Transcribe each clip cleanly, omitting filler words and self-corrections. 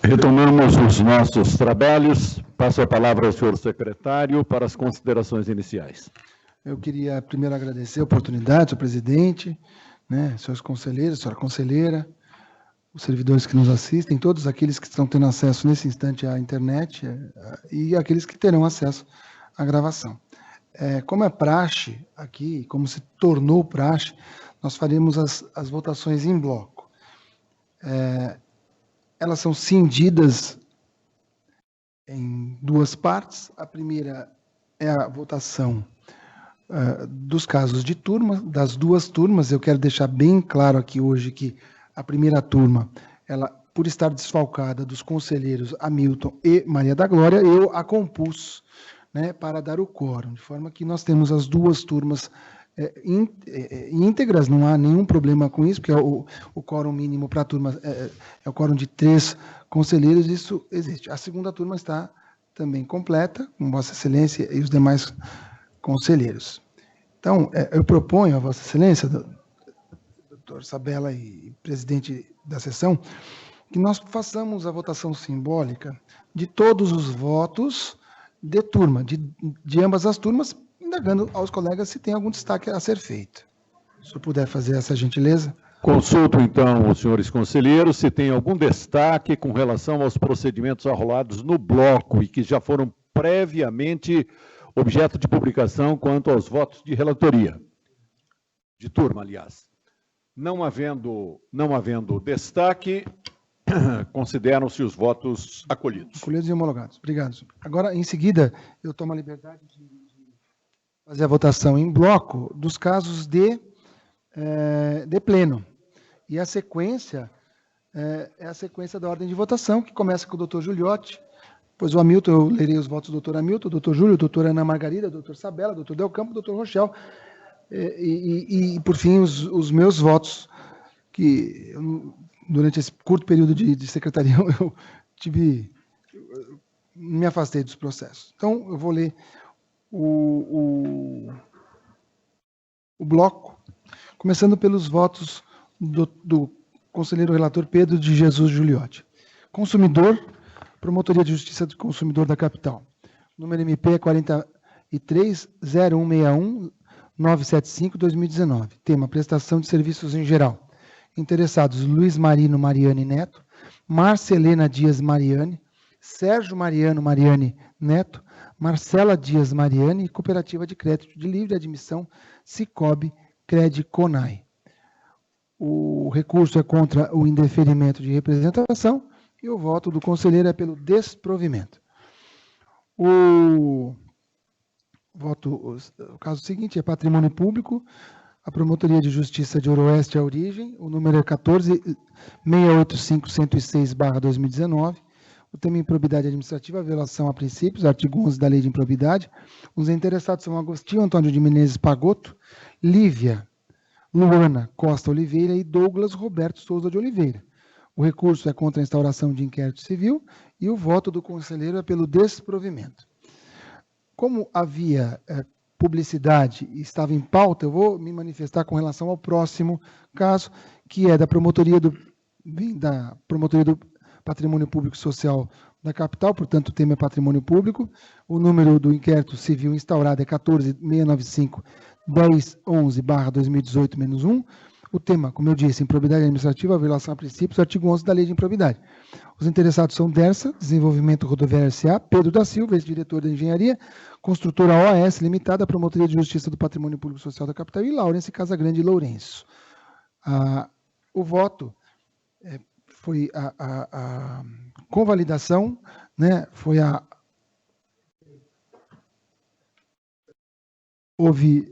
Retomamos os nossos trabalhos. Passo a palavra ao senhor secretário para as considerações iniciais. Eu queria primeiro agradecer a oportunidade, senhor presidente, senhores conselheiros, senhora conselheira, os servidores que nos assistem, todos aqueles que estão tendo acesso nesse instante à internet e aqueles que terão acesso à gravação. Como é praxe aqui, como se tornou praxe, nós faremos as votações em bloco. Elas são cindidas em duas partes. A primeira é a votação dos casos de turma, das duas turmas. Eu quero deixar bem claro aqui hoje que a primeira turma, ela, por estar desfalcada dos conselheiros Hamilton e Maria da Glória, eu a compus, para dar o quórum, de forma que nós temos as duas turmas íntegras, não há nenhum problema com isso, porque o quórum mínimo para a turma é o quórum de 3 conselheiros, isso existe. A segunda turma está também completa, com Vossa Excelência e os demais conselheiros. Então, eu proponho a Vossa Excelência, doutor Sabella e presidente da sessão, que nós façamos a votação simbólica de todos os votos de turma, de ambas as turmas, indagando aos colegas se tem algum destaque a ser feito. Se o senhor puder fazer essa gentileza. Consulto, então, os senhores conselheiros se tem algum destaque com relação aos procedimentos arrolados no bloco e que já foram previamente objeto de publicação quanto aos votos de relatoria. De turma, aliás. Não havendo destaque, consideram-se os votos acolhidos. Acolhidos e homologados. Obrigado, senhor. Agora, em seguida, eu tomo a liberdade de fazer a votação em bloco dos casos de pleno. E a sequência é a sequência da ordem de votação, que começa com o doutor Giuliotti, depois o Hamilton, eu lerei os votos do doutor Hamilton, doutor Júlio, doutora Ana Margarida, doutor Sabella, doutor Del Campo, doutor Rochel, e por fim, os meus votos, que durante esse curto período de secretaria eu me afastei dos processos. Então, eu vou ler o bloco, começando pelos votos do conselheiro relator Pedro de Jesus Giuliotti. Consumidor, Promotoria de Justiça do Consumidor da Capital. Número MP é 430161-975-2019. Tema, prestação de serviços em geral. Interessados, Luiz Marino Mariani Neto, Marcelena Dias Mariani, Sérgio Mariano Mariani Neto, Marcela Dias Mariani, Cooperativa de Crédito de Livre Admissão, Cicobi Cred Conai. O recurso é contra o indeferimento de representação e o voto do conselheiro é pelo desprovimento. O caso seguinte é patrimônio público, a Promotoria de Justiça de Oroeste à Origem, o número é 14.685.106/2019, o tema improbidade administrativa, violação a princípios, artigo 11 da Lei de Improbidade. Os interessados são Agostinho Antônio de Menezes Pagotto, Lívia Luana Costa Oliveira e Douglas Roberto Souza de Oliveira. O recurso é contra a instauração de inquérito civil e o voto do conselheiro é pelo desprovimento. Como havia publicidade e estava em pauta, eu vou me manifestar com relação ao próximo caso, que é da Promotoria do Patrimônio Público Social da Capital, portanto, o tema é patrimônio público. O número do inquérito civil instaurado é 14.695.1011/2018-1. O tema, como eu disse, improbidade administrativa, violação a princípios, artigo 11 da Lei de Improbidade. Os interessados são Dersa, Desenvolvimento Rodoviário S.A., Pedro da Silva, ex-diretor da Engenharia, construtora OAS Limitada, Promotoria de Justiça do Patrimônio Público Social da Capital, e Laurence Casagrande Lourenço. O voto foi a convalidação, foi houve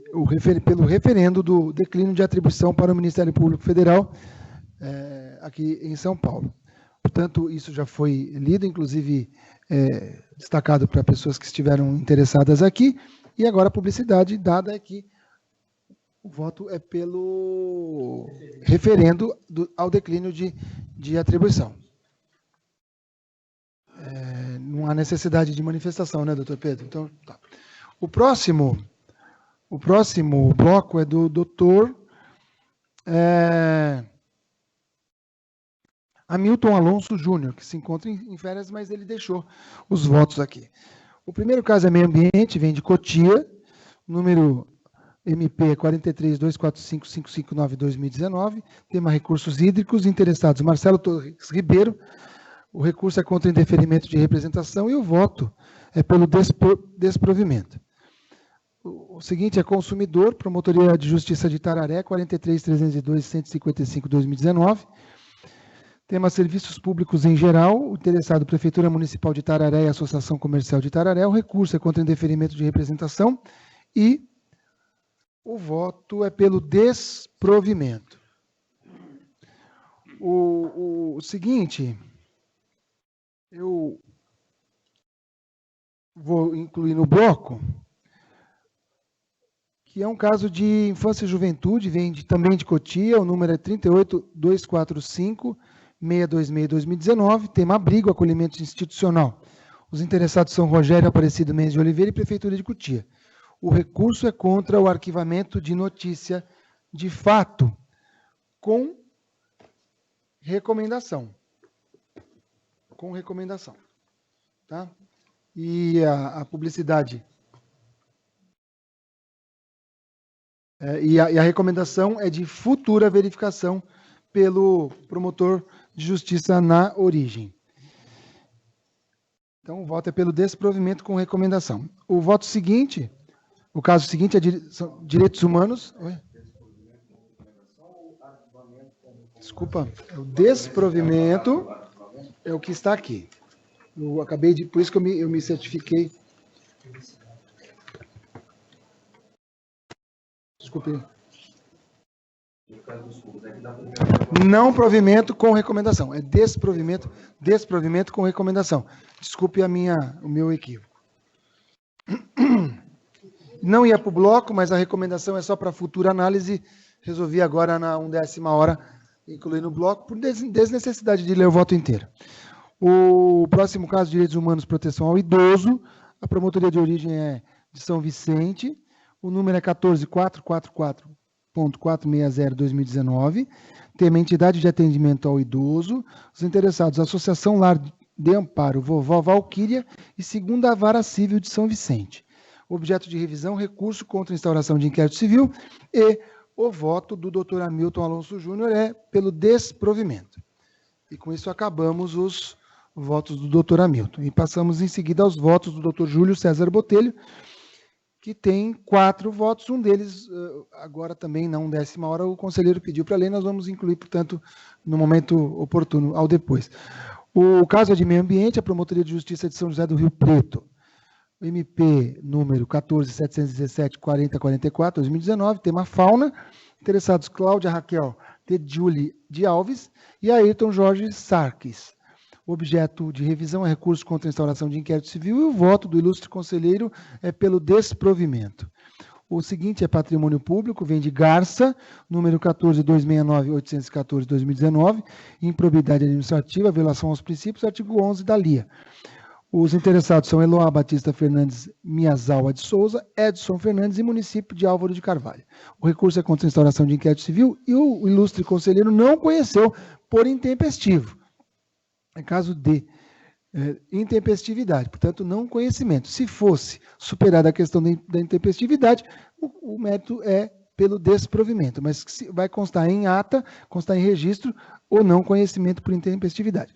pelo referendo do declínio de atribuição para o Ministério Público Federal aqui em São Paulo. Portanto, isso já foi lido, inclusive destacado para pessoas que estiveram interessadas aqui, e agora a publicidade dada é que o voto é pelo referendo ao declínio de atribuição. Não há necessidade de manifestação, né, doutor Pedro? Então, tá. O próximo bloco é do doutor Hamilton Alonso Júnior, que se encontra em férias, mas ele deixou os votos aqui. O primeiro caso é meio ambiente, vem de Cotia, número MP 43245559-2019, tema recursos hídricos, interessados Marcelo Torres Ribeiro. O recurso é contra indeferimento de representação e o voto é pelo desprovimento. O seguinte é consumidor, Promotoria de Justiça de Tararé, 43.302.155/2019. Tema serviços públicos em geral, o interessado Prefeitura Municipal de Tararé e Associação Comercial de Tararé. O recurso é contra indeferimento de representação e o voto é pelo desprovimento. O seguinte, eu vou incluir no bloco, que é um caso de infância e juventude, vem também de Cotia, o número é 38.245.626/2019, tema abrigo, acolhimento institucional. Os interessados são Rogério Aparecido Mendes de Oliveira e Prefeitura de Cotia. O recurso é contra o arquivamento de notícia de fato, com recomendação. Com recomendação. Tá? E a publicidade... E a recomendação é de futura verificação pelo promotor de justiça na origem. Então, o voto é pelo desprovimento com recomendação. O voto seguinte, o caso seguinte é direitos humanos. Oi? Desculpa, é o desprovimento, é o que está aqui. Eu acabei de, por isso que eu me certifiquei. Desculpe. Não provimento com recomendação. É desprovimento com recomendação. Desculpe o meu equívoco. Não ia para o bloco, mas a recomendação é só para futura análise. Resolvi agora, na 1/10 hora, incluir no bloco, por desnecessidade de ler o voto inteiro. O próximo caso, direitos humanos, proteção ao idoso. A promotoria de origem é de São Vicente. O número é 14.444.460/2019. Tema entidade de atendimento ao idoso. Os interessados, Associação Lar de Amparo Vovó Valquíria e Segunda Vara Civil de São Vicente. Objeto de revisão, recurso contra a instauração de inquérito civil e o voto do Dr. Hamilton Alonso Júnior é pelo desprovimento. E com isso acabamos os votos do Dr. Hamilton. E passamos em seguida aos votos do Dr. Júlio César Botelho, que tem 4 votos, um deles, agora também, na 1/10 hora, o conselheiro pediu para ler, nós vamos incluir, portanto, no momento oportuno, ao depois. O caso é de meio ambiente, a Promotoria de Justiça de São José do Rio Preto, o MP número 14.717.4044/2019, tema fauna, interessados Cláudia Raquel Tedjuli de Alves e Ayrton Jorge Sarques. O objeto de revisão é recurso contra a instauração de inquérito civil e o voto do ilustre conselheiro é pelo desprovimento. O seguinte é patrimônio público, vem de Garça, número 14.269.814/2019, improbidade administrativa, violação aos princípios, artigo 11 da LIA. Os interessados são Eloá Batista Fernandes Miyazawa de Souza, Edson Fernandes e município de Álvaro de Carvalho. O recurso é contra a instauração de inquérito civil e o ilustre conselheiro não conheceu por intempestivo. É caso de intempestividade, portanto, não conhecimento. Se fosse superada a questão da intempestividade, o mérito é pelo desprovimento, mas vai constar em ata, constar em registro, ou não conhecimento por intempestividade.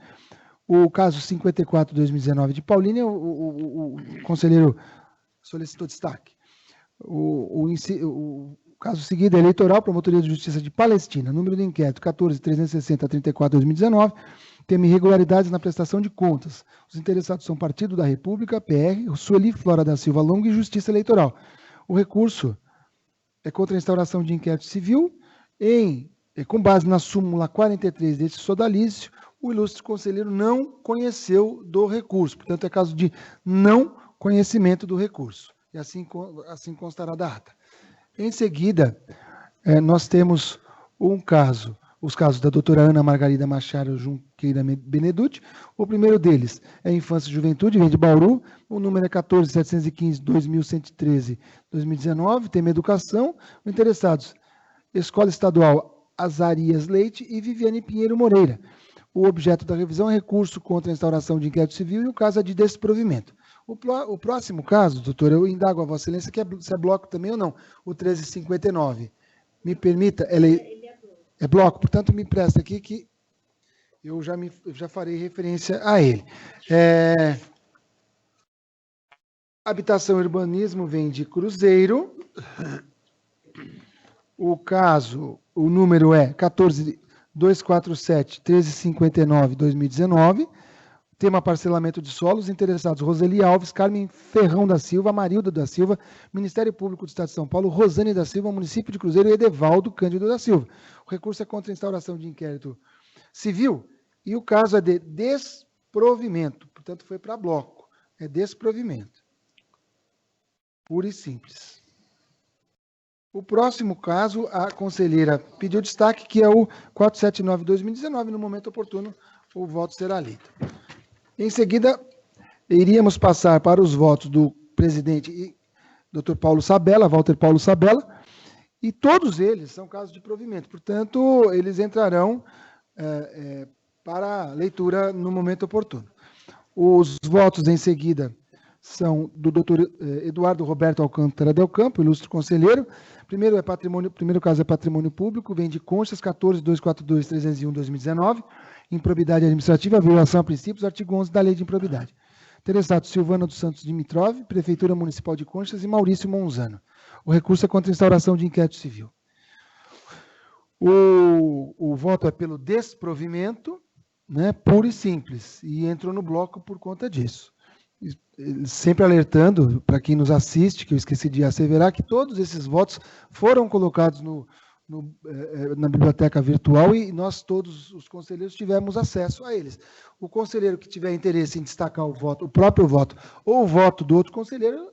O caso 54/2019 de Paulínia, o conselheiro solicitou destaque. O caso seguinte é eleitoral, Promotoria de Justiça de Palestina, número de inquérito 14.360.34/2019, tema irregularidades na prestação de contas. Os interessados são Partido da República, PR, Sueli Flora da Silva Longo e Justiça Eleitoral. O recurso é contra a instauração de inquérito civil com base na súmula 43 deste sodalício. O ilustre conselheiro não conheceu do recurso, portanto, é caso de não conhecimento do recurso. E assim constará da ata. Em seguida, nós temos os casos da doutora Ana Margarida Machado Junqueira Benedutti. O primeiro deles é Infância e Juventude, vem de Bauru, o número é 14.715.2113/2019, tema Educação. Os interessados, Escola Estadual Azarias Leite e Viviane Pinheiro Moreira. O objeto da revisão é recurso contra a instauração de inquérito civil e o caso é de desprovimento. O próximo caso, doutor, eu indago a Vossa Excelência se é bloco também ou não, o 1359. Me permita, ele é bloco, portanto, me presta aqui que eu já farei referência a ele. Habitação e urbanismo vem de Cruzeiro. O caso, o número é 14247-1359-2019. Tema parcelamento de solos. Interessados: Roseli Alves, Carmen Ferrão da Silva, Marilda da Silva, Ministério Público do Estado de São Paulo, Rosane da Silva, Município de Cruzeiro e Edevaldo Cândido da Silva. O recurso é contra a instauração de inquérito civil e o caso é de desprovimento. Portanto, foi para bloco. É desprovimento. Puro e simples. O próximo caso, a conselheira pediu destaque, que é o 479/2019. No momento oportuno, o voto será lido. Em seguida, iríamos passar para os votos do presidente Dr. Paulo Sabella, Walter Paulo Sabella, e todos eles são casos de provimento. Portanto, eles entrarão para leitura no momento oportuno. Os votos em seguida são do Dr. Eduardo Roberto Alcântara del Campo, ilustre conselheiro. Primeiro caso é patrimônio público, vem de Conchas, 14.242/301/2019, improbidade administrativa, violação a princípios, artigo 11 da Lei de Improbidade. Interessados: Silvana dos Santos Dimitrov, Prefeitura Municipal de Conchas, e Maurício Monzano. O recurso é contra a instauração de inquérito civil. O voto é pelo desprovimento, né, puro e simples, e entrou no bloco por conta disso. Sempre alertando para quem nos assiste, que eu esqueci de asseverar, que todos esses votos foram colocados na biblioteca virtual e nós todos os conselheiros tivemos acesso a eles. O conselheiro que tiver interesse em destacar o voto, o próprio voto, ou o voto do outro conselheiro,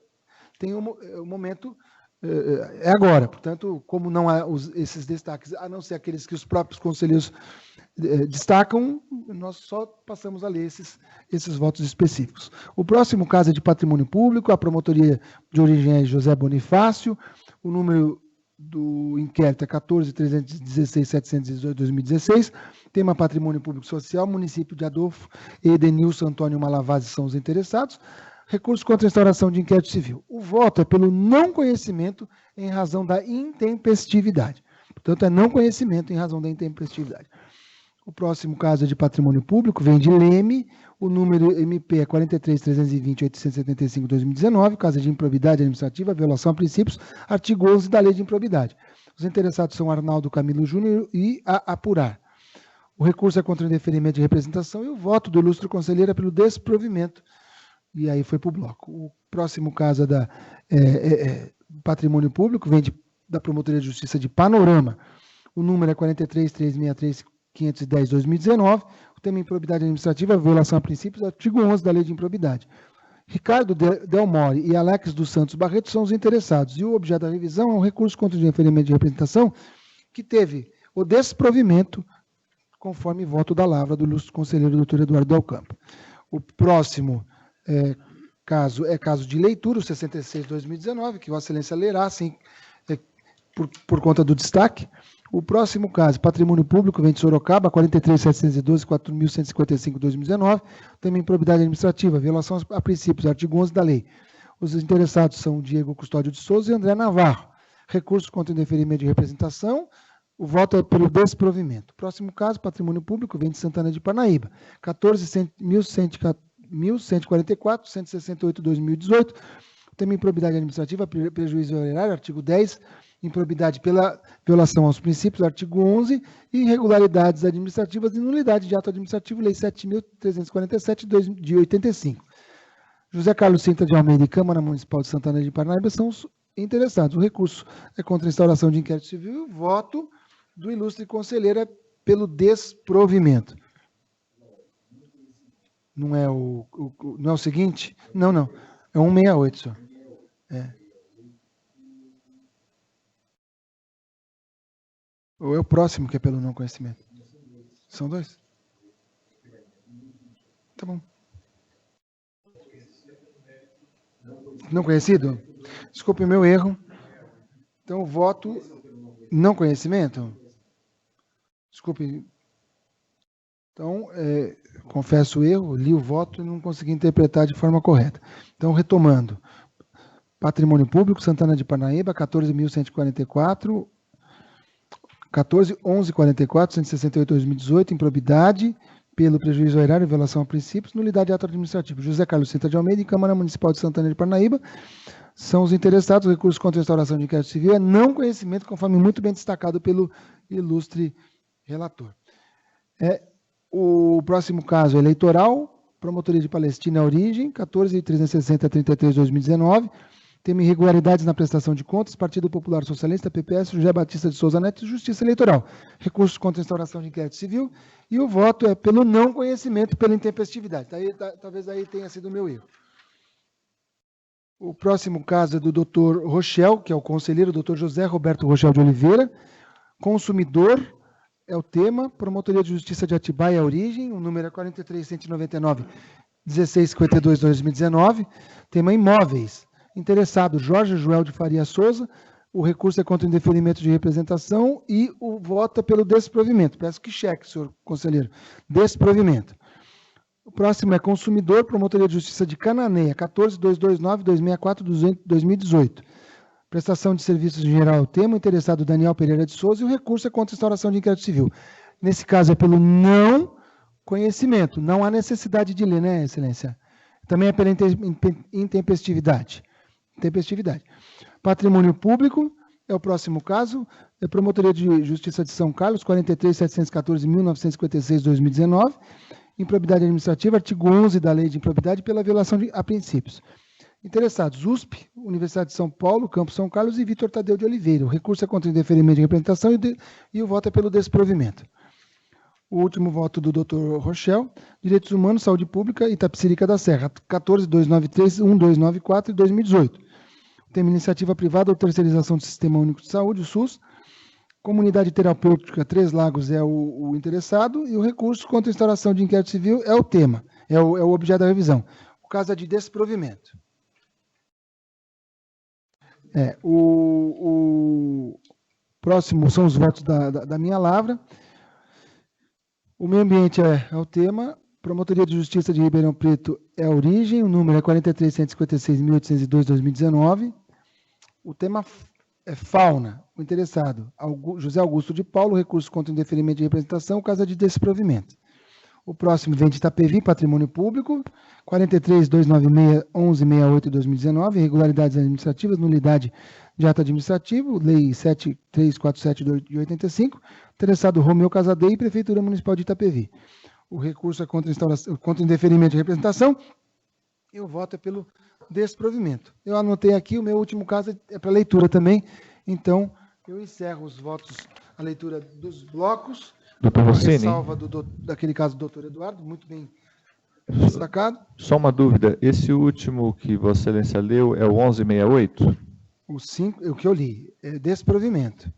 tem um momento, é agora. Portanto, como não há esses destaques, a não ser aqueles que os próprios conselheiros destacam, nós só passamos a ler esses votos específicos. O próximo caso é de patrimônio público, a promotoria de origem é José Bonifácio, o número do inquérito é 14.316.718/2016, tema patrimônio público social, município de Adolfo e Edenilson Antônio Malavasi são os interessados, recurso contra a instauração de inquérito civil. O voto é pelo não conhecimento em razão da intempestividade. Portanto, é não conhecimento em razão da intempestividade. O próximo caso é de patrimônio público, vem de Leme, o número MP é 43.320.875/2019, caso de improbidade administrativa, violação a princípios, artigo 11 da Lei de Improbidade. Os interessados são Arnaldo Camilo Júnior e a Apurar. O recurso é contra o indeferimento de representação e o voto do ilustre conselheiro é pelo desprovimento. E aí foi para o bloco. O próximo caso é da patrimônio público, vem da Promotoria de Justiça de Panorama. O número é 43.363.510/2019. O tema improbidade administrativa, violação a princípios, artigo 11 da Lei de Improbidade. Ricardo Del More e Alex dos Santos Barreto são os interessados. E o objeto da revisão é um recurso contra o indeferimento de representação que teve o desprovimento, conforme voto da lavra do ilustre conselheiro doutor Eduardo Del Campo. O próximo caso é caso de leitura, o 66/2019, que Vossa Excelência lerá, assim, por conta do destaque. O próximo caso, patrimônio público, vem de Sorocaba, 43.712.4.155/2019, tema improbidade administrativa, violação a princípios, artigo 11 da lei. Os interessados são Diego Custódio de Souza e André Navarro. Recurso contra o indeferimento de representação, o voto é pelo desprovimento. Próximo caso, patrimônio público, vem de Santana de Parnaíba, 14.144.168/2018, tema improbidade administrativa, prejuízo horário, artigo 10, improbidade pela violação aos princípios, artigo 11, e irregularidades administrativas e nulidade de ato administrativo, lei 7.347 de 85. José Carlos Sintra de Almeida e Câmara Municipal de Santana de Parnaíba são os interessados. O recurso é contra a instauração de inquérito civil e o voto do ilustre conselheiro é pelo desprovimento. Não é não é o seguinte? Não. É 168 só. Ou é o próximo que é pelo não conhecimento? São dois? Tá bom. Não conhecido? Desculpe o meu erro. Então, o voto não conhecimento? Desculpe. Então, confesso o erro, li o voto e não consegui interpretar de forma correta. Então, retomando. Patrimônio Público, Santana de Parnaíba, 14.144, 1144, 168, 2018, improbidade, pelo prejuízo ao erário, violação a princípios, nulidade de ato administrativo. José Carlos Sintra de Almeida, em Câmara Municipal de Santana de Parnaíba, são os interessados, o recurso contra a instauração de inquérito civil é não conhecimento, conforme muito bem destacado pelo ilustre relator. O próximo caso é eleitoral, Promotoria de Palestina à Origem, 14.360-33/2019, tema irregularidades na prestação de contas, Partido Popular Socialista, PPS, José Batista de Souza Neto, Justiça Eleitoral. Recurso contra a instauração de inquérito civil, e o voto é pelo não conhecimento, pela intempestividade. Talvez aí tenha sido o meu erro. O próximo caso é do Dr. Rochel, que é o conselheiro, Dr. José Roberto Rochel de Oliveira, consumidor, é o tema, Promotoria de Justiça de Atibaia, a origem, o número é 43.199/1652/2019, tema imóveis. Interessado, Jorge Joel de Faria Souza, o recurso é contra o indeferimento de representação e o voto é pelo desprovimento. Peço que cheque, senhor conselheiro. Desprovimento. O próximo é consumidor, Promotoria de Justiça de Cananéia, 14.229/2064/2018. Prestação de serviços em geral é o tema, interessado Daniel Pereira de Souza, e o recurso é contra a instauração de inquérito civil. Nesse caso é pelo não conhecimento, não há necessidade de ler, né, excelência? Também é pela intempestividade. Patrimônio Público é o próximo caso, é Promotoria de Justiça de São Carlos, 43.714.956/2019, improbidade administrativa, artigo 11 da Lei de Improbidade pela violação a princípios. Interessados, USP, Universidade de São Paulo, Campus São Carlos e Vitor Tadeu de Oliveira. O recurso é contra o indeferimento de representação e o voto é pelo desprovimento. O último voto do Dr. Rochel, Direitos Humanos, Saúde Pública, Itapecerica da Serra, 14.293/1294/2018. Tema iniciativa privada ou terceirização do Sistema Único de Saúde, o SUS. Comunidade Terapêutica Três Lagos é o interessado e o recurso contra a instauração de inquérito civil é o tema, é o objeto da revisão. O caso é de desprovimento. O próximo são os votos da minha lavra. O meio ambiente é o tema. Promotoria de Justiça de Ribeirão Preto é a origem. O número é 43.156.802/2019. O tema é fauna. O interessado, José Augusto de Paulo, recurso contra o indeferimento de representação, o caso é de desprovimento. O próximo vem de Itapevi, Patrimônio Público, 43.296.1168/2019, irregularidades administrativas, nulidade de ato administrativo, Lei 7347 de 85, interessado Romeu Casadei, Prefeitura Municipal de Itapevi. O recurso é contra o indeferimento de representação e o voto é pelo desprovimento. Eu anotei aqui, o meu último caso é para leitura também, então eu encerro os votos, a leitura dos blocos. Doutor Rossini. Ressalva daquele caso do doutor Eduardo, muito bem destacado. Só uma dúvida, esse último que Vossa Excelência leu é o 1168? O que eu li, é desprovimento.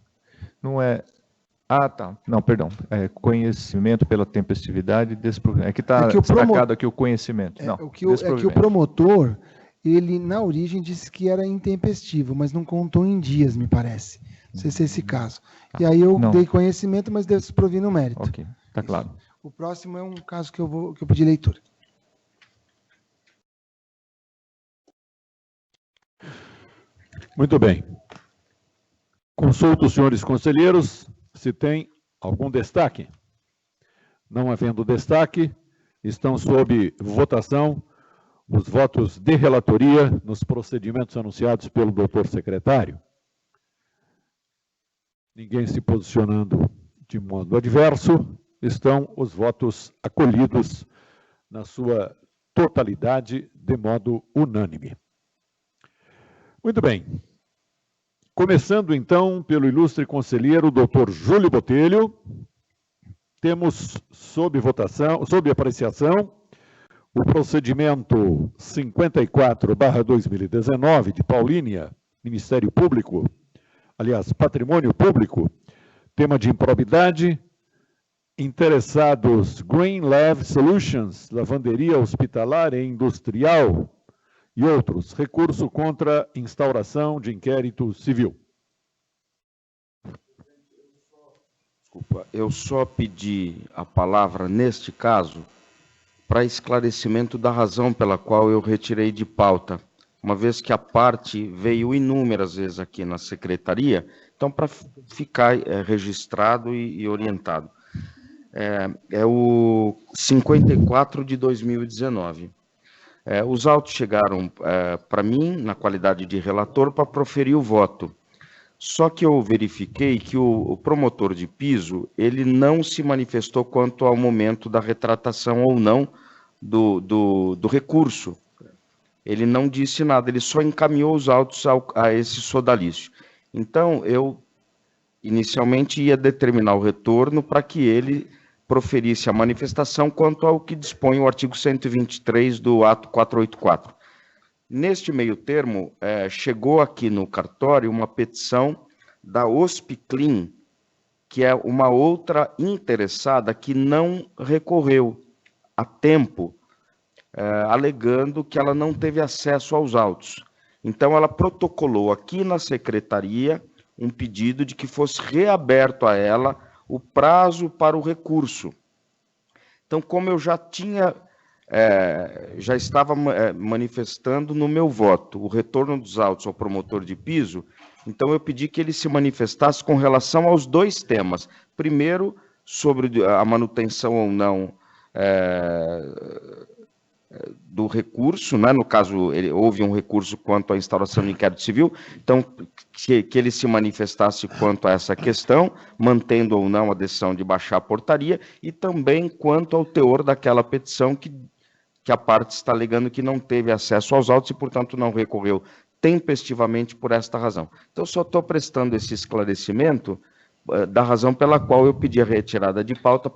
Não é... Ah, tá. Não, perdão. É conhecimento pela tempestividade, desprovimento. É que está destacado aqui o conhecimento. Não, é que o promotor, ele na origem disse que era intempestivo, mas não contou em dias, me parece. Não sei se é esse caso. Tá. E aí eu dei conhecimento, mas desprovi no mérito. Ok, está claro. O próximo é um caso que eu pedi leitura. Muito bem. Consulto os senhores conselheiros se tem algum destaque. Não havendo destaque, estão sob votação os votos de relatoria nos procedimentos anunciados pelo doutor secretário. Ninguém se posicionando de modo adverso, estão os votos acolhidos na sua totalidade, de modo unânime. Muito bem. Começando, então, pelo ilustre conselheiro, doutor Júlio Botelho, temos sob votação, sob apreciação, o procedimento 54/2019 de Paulínia, Ministério Público, aliás, Patrimônio Público, tema de improbidade, interessados Green Lab Solutions, lavanderia hospitalar e industrial, e outros, recurso contra instauração de inquérito civil. Desculpa, eu só pedi a palavra neste caso para esclarecimento da razão pela qual eu retirei de pauta, uma vez que a parte veio inúmeras vezes aqui na secretaria, então para ficar registrado e orientado. É o 54 de 2019. Os autos chegaram para mim, na qualidade de relator, para proferir o voto. Só que eu verifiquei que o promotor de piso, ele não se manifestou quanto ao momento da retratação ou não do recurso. Ele não disse nada, ele só encaminhou os autos a esse sodalício. Então, eu inicialmente ia determinar o retorno para que ele proferisse a manifestação quanto ao que dispõe o artigo 123 do ato 484. Neste meio termo, chegou aqui no cartório uma petição da Hospiclin, que é uma outra interessada que não recorreu a tempo, alegando que ela não teve acesso aos autos. Então, ela protocolou aqui na secretaria um pedido de que fosse reaberto a ela o prazo para o recurso. Então, como eu já estava manifestando no meu voto o retorno dos autos ao promotor de piso, então eu pedi que ele se manifestasse com relação aos dois temas. Primeiro, sobre a manutenção ou não do recurso, né? No caso, houve um recurso quanto à instauração do inquérito civil, então que ele se manifestasse quanto a essa questão, mantendo ou não a decisão de baixar a portaria, e também quanto ao teor daquela petição que a parte está alegando que não teve acesso aos autos e, portanto, não recorreu tempestivamente por esta razão. Então, só estou prestando esse esclarecimento da razão pela qual eu pedi a retirada de pauta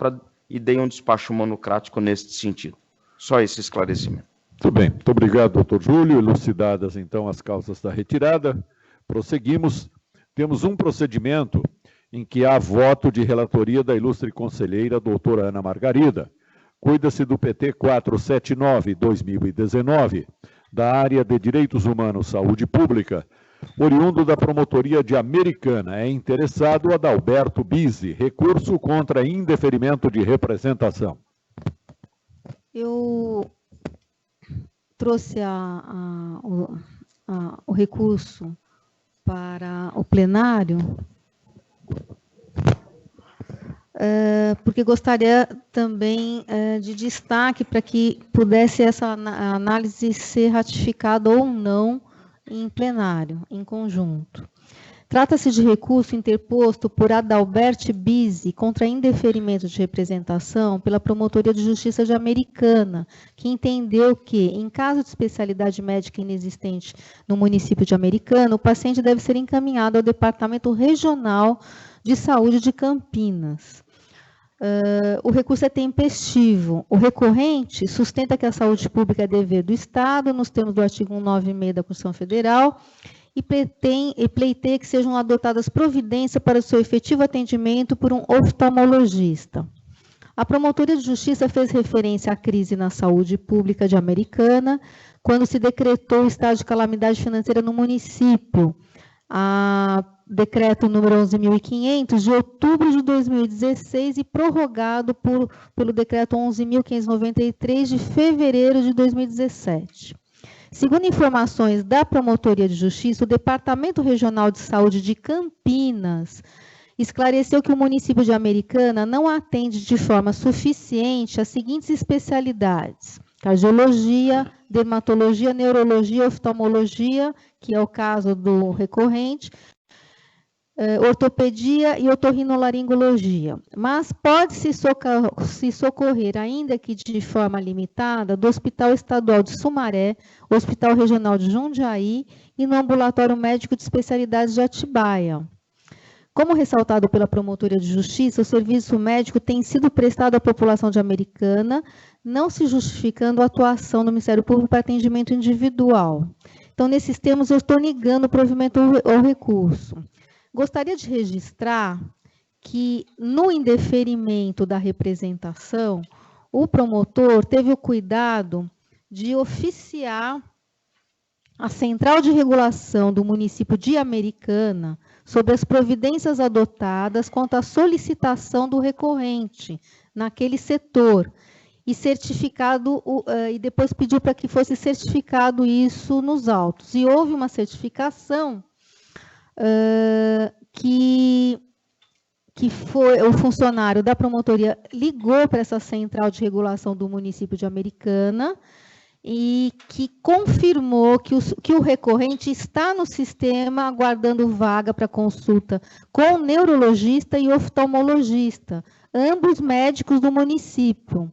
e dei um despacho monocrático neste sentido. Só esse esclarecimento. Muito bem, muito obrigado, doutor Júlio. Elucidadas, então, as causas da retirada. Prosseguimos. Temos um procedimento em que há voto de relatoria da ilustre conselheira, doutora Ana Margarida. Cuida-se do PT 479/2019, da área de Direitos Humanos, Saúde Pública, oriundo da Promotoria de Americana. É interessado Adalberto Bise, recurso contra indeferimento de representação. Eu trouxe o recurso para o plenário, porque gostaria também de destaque para que pudesse essa análise ser ratificada ou não em plenário, em conjunto. Trata-se de recurso interposto por Adalberto Bise contra indeferimento de representação pela Promotoria de Justiça de Americana, que entendeu que, em caso de especialidade médica inexistente no município de Americana, o paciente deve ser encaminhado ao Departamento Regional de Saúde de Campinas. O recurso é tempestivo. O recorrente sustenta que a saúde pública é dever do Estado, nos termos do artigo 196 da Constituição Federal, e pleiteia que sejam adotadas providências para o seu efetivo atendimento por um oftalmologista. A Promotoria de Justiça fez referência à crise na saúde pública de Americana, quando se decretou o estado de calamidade financeira no município. Decreto número 11.500, de outubro de 2016, e prorrogado pelo decreto 11.593, de fevereiro de 2017. Segundo informações da Promotoria de Justiça, o Departamento Regional de Saúde de Campinas esclareceu que o município de Americana não atende de forma suficiente as seguintes especialidades: cardiologia, dermatologia, neurologia, oftalmologia, que é o caso do recorrente, ortopedia e otorrinolaringologia. Mas pode-se socorrer, ainda que de forma limitada, do Hospital Estadual de Sumaré, Hospital Regional de Jundiaí e no Ambulatório Médico de Especialidades de Atibaia. Como ressaltado pela Promotoria de Justiça, o serviço médico tem sido prestado à população de Americana, não se justificando a atuação do Ministério Público para atendimento individual. Então, nesses termos, eu estou negando o provimento ao recurso. Gostaria de registrar que, no indeferimento da representação, o promotor teve o cuidado de oficiar a Central de Regulação do município de Americana sobre as providências adotadas quanto à solicitação do recorrente naquele setor e certificado, e depois pediu para que fosse certificado isso nos autos. E houve uma certificação que foi o funcionário da promotoria ligou para essa central de regulação do município de Americana e que confirmou que o recorrente está no sistema aguardando vaga para consulta com o neurologista e oftalmologista, ambos médicos do município,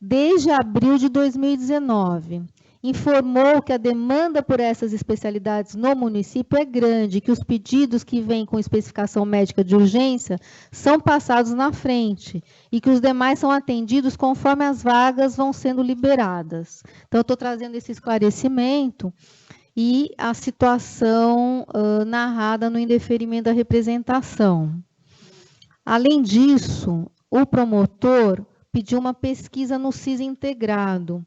desde abril de 2019. Informou que a demanda por essas especialidades no município é grande, que os pedidos que vêm com especificação médica de urgência são passados na frente e que os demais são atendidos conforme as vagas vão sendo liberadas. Então, eu estou trazendo esse esclarecimento e a situação narrada no indeferimento da representação. Além disso, o promotor pediu uma pesquisa no CIS integrado.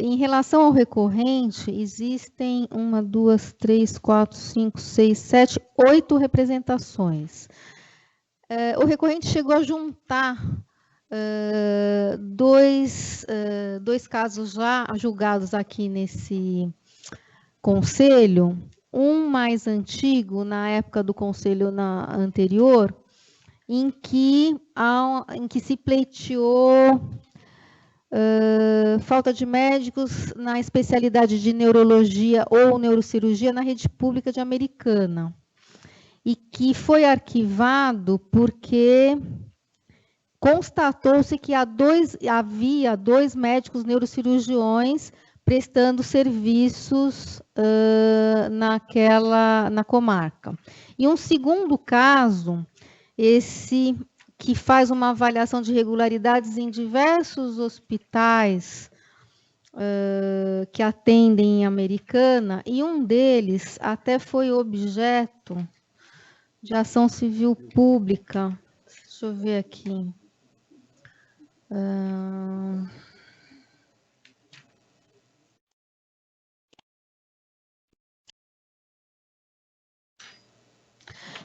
Em relação ao recorrente, existem 1, 2, 3, 4, 5, 6, 7, 8 representações. O recorrente chegou a juntar dois casos já julgados aqui nesse conselho, um mais antigo, na época do conselho anterior, em que se pleiteou falta de médicos na especialidade de neurologia ou neurocirurgia na rede pública de Americana, e que foi arquivado porque constatou-se que havia dois médicos neurocirurgiões prestando serviços na comarca. E um segundo caso, esse que faz uma avaliação de irregularidades em diversos hospitais que atendem em Americana, e um deles até foi objeto de ação civil pública. Deixa eu ver aqui.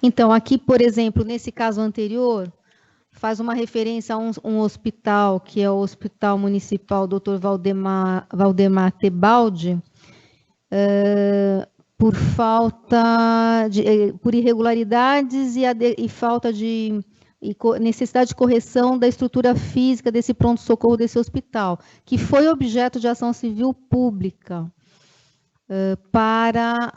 Então, aqui, por exemplo, nesse caso anterior, faz uma referência a um hospital, que é o Hospital Municipal Dr. Valdemar Tebaldi, por irregularidades e falta de necessidade de correção da estrutura física desse pronto-socorro desse hospital, que foi objeto de ação civil pública para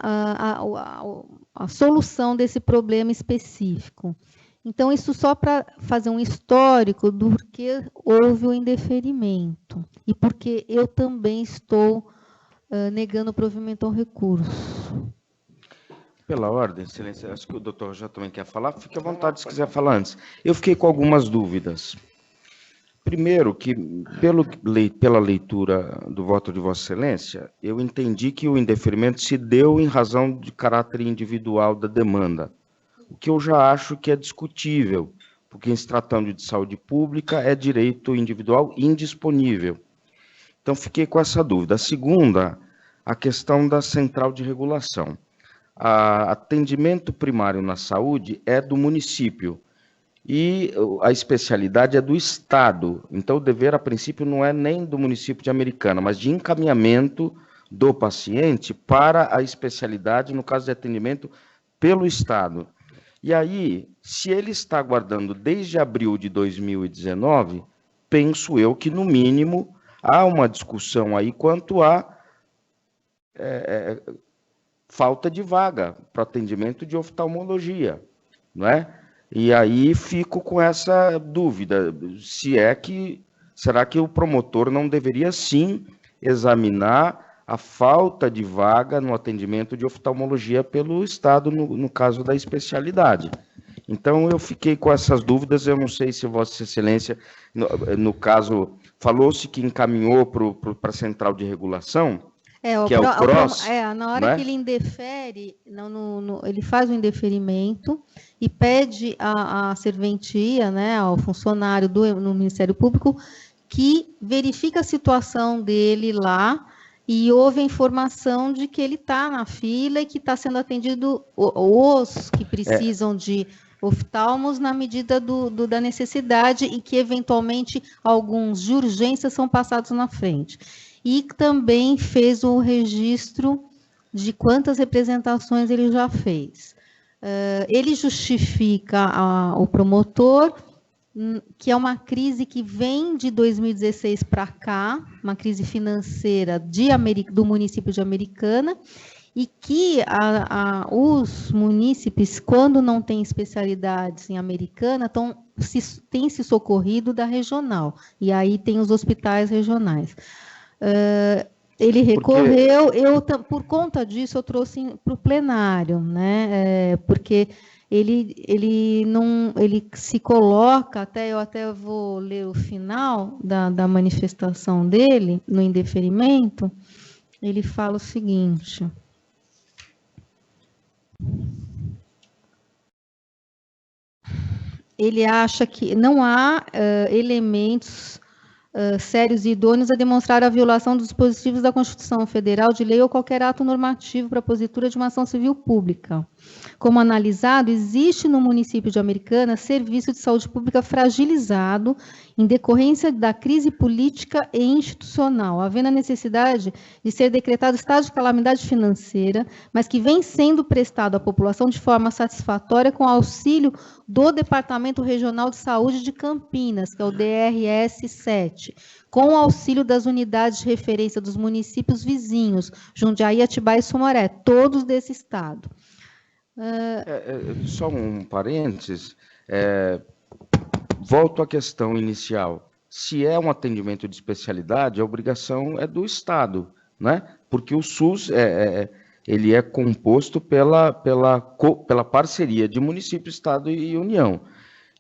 a solução desse problema específico. Então, isso só para fazer um histórico do porquê houve o indeferimento e porque eu também estou negando o provimento ao recurso. Pela ordem, excelência, acho que o doutor já também quer falar, fique à vontade se quiser falar antes. Eu fiquei com algumas dúvidas. Primeiro, que pela leitura do voto de Vossa Excelência, eu entendi que o indeferimento se deu em razão de caráter individual da demanda, o que eu já acho que é discutível, porque em se tratando de saúde pública é direito individual indisponível. Então, fiquei com essa dúvida. A segunda, a questão da central de regulação. Atendimento primário na saúde é do município e a especialidade é do Estado. Então, o dever, a princípio, não é nem do município de Americana, mas de encaminhamento do paciente para a especialidade, no caso de atendimento, pelo Estado. E aí, se ele está aguardando desde abril de 2019, penso eu que, no mínimo, há uma discussão aí quanto a falta de vaga para atendimento de oftalmologia, não é? E aí fico com essa dúvida, será que o promotor não deveria sim examinar a falta de vaga no atendimento de oftalmologia pelo Estado, no caso da especialidade? Então, eu fiquei com essas dúvidas, eu não sei se Vossa Excelência, no caso, falou-se que encaminhou para a Central de Regulação, que é o CROSS. Na hora, né, que ele indefere, ele faz o indeferimento e pede à serventia, né, ao funcionário no Ministério Público, que verifique a situação dele lá e houve a informação de que ele está na fila e que está sendo atendido os que precisam de oftalmos na medida da necessidade e que, eventualmente, alguns de urgência são passados na frente. E também fez o registro de quantas representações ele já fez. Ele justifica o promotor que é uma crise que vem de 2016 para cá, uma crise financeira do município de Americana, e que os munícipes, quando não têm especialidades em Americana, têm se socorrido da regional, e aí tem os hospitais regionais. Ele recorreu, por conta disso, eu trouxe para o plenário, né? Porque ele se coloca, eu até vou ler o final da manifestação dele, no indeferimento, ele fala o seguinte: ele acha que não há elementos sérios e idôneos a demonstrar a violação dos dispositivos da Constituição Federal, de lei ou qualquer ato normativo para a positura de uma ação civil pública. Como analisado, existe no município de Americana serviço de saúde pública fragilizado em decorrência da crise política e institucional, havendo a necessidade de ser decretado estado de calamidade financeira, mas que vem sendo prestado à população de forma satisfatória com auxílio do Departamento Regional de Saúde de Campinas, que é o DRS 7, com o auxílio das unidades de referência dos municípios vizinhos, Jundiaí, Atibaia e Sumaré, todos desse estado. Só um parênteses, volto à questão inicial. Se é um atendimento de especialidade, a obrigação é do Estado, né? Porque o SUS ele é composto pela parceria de município, Estado e União.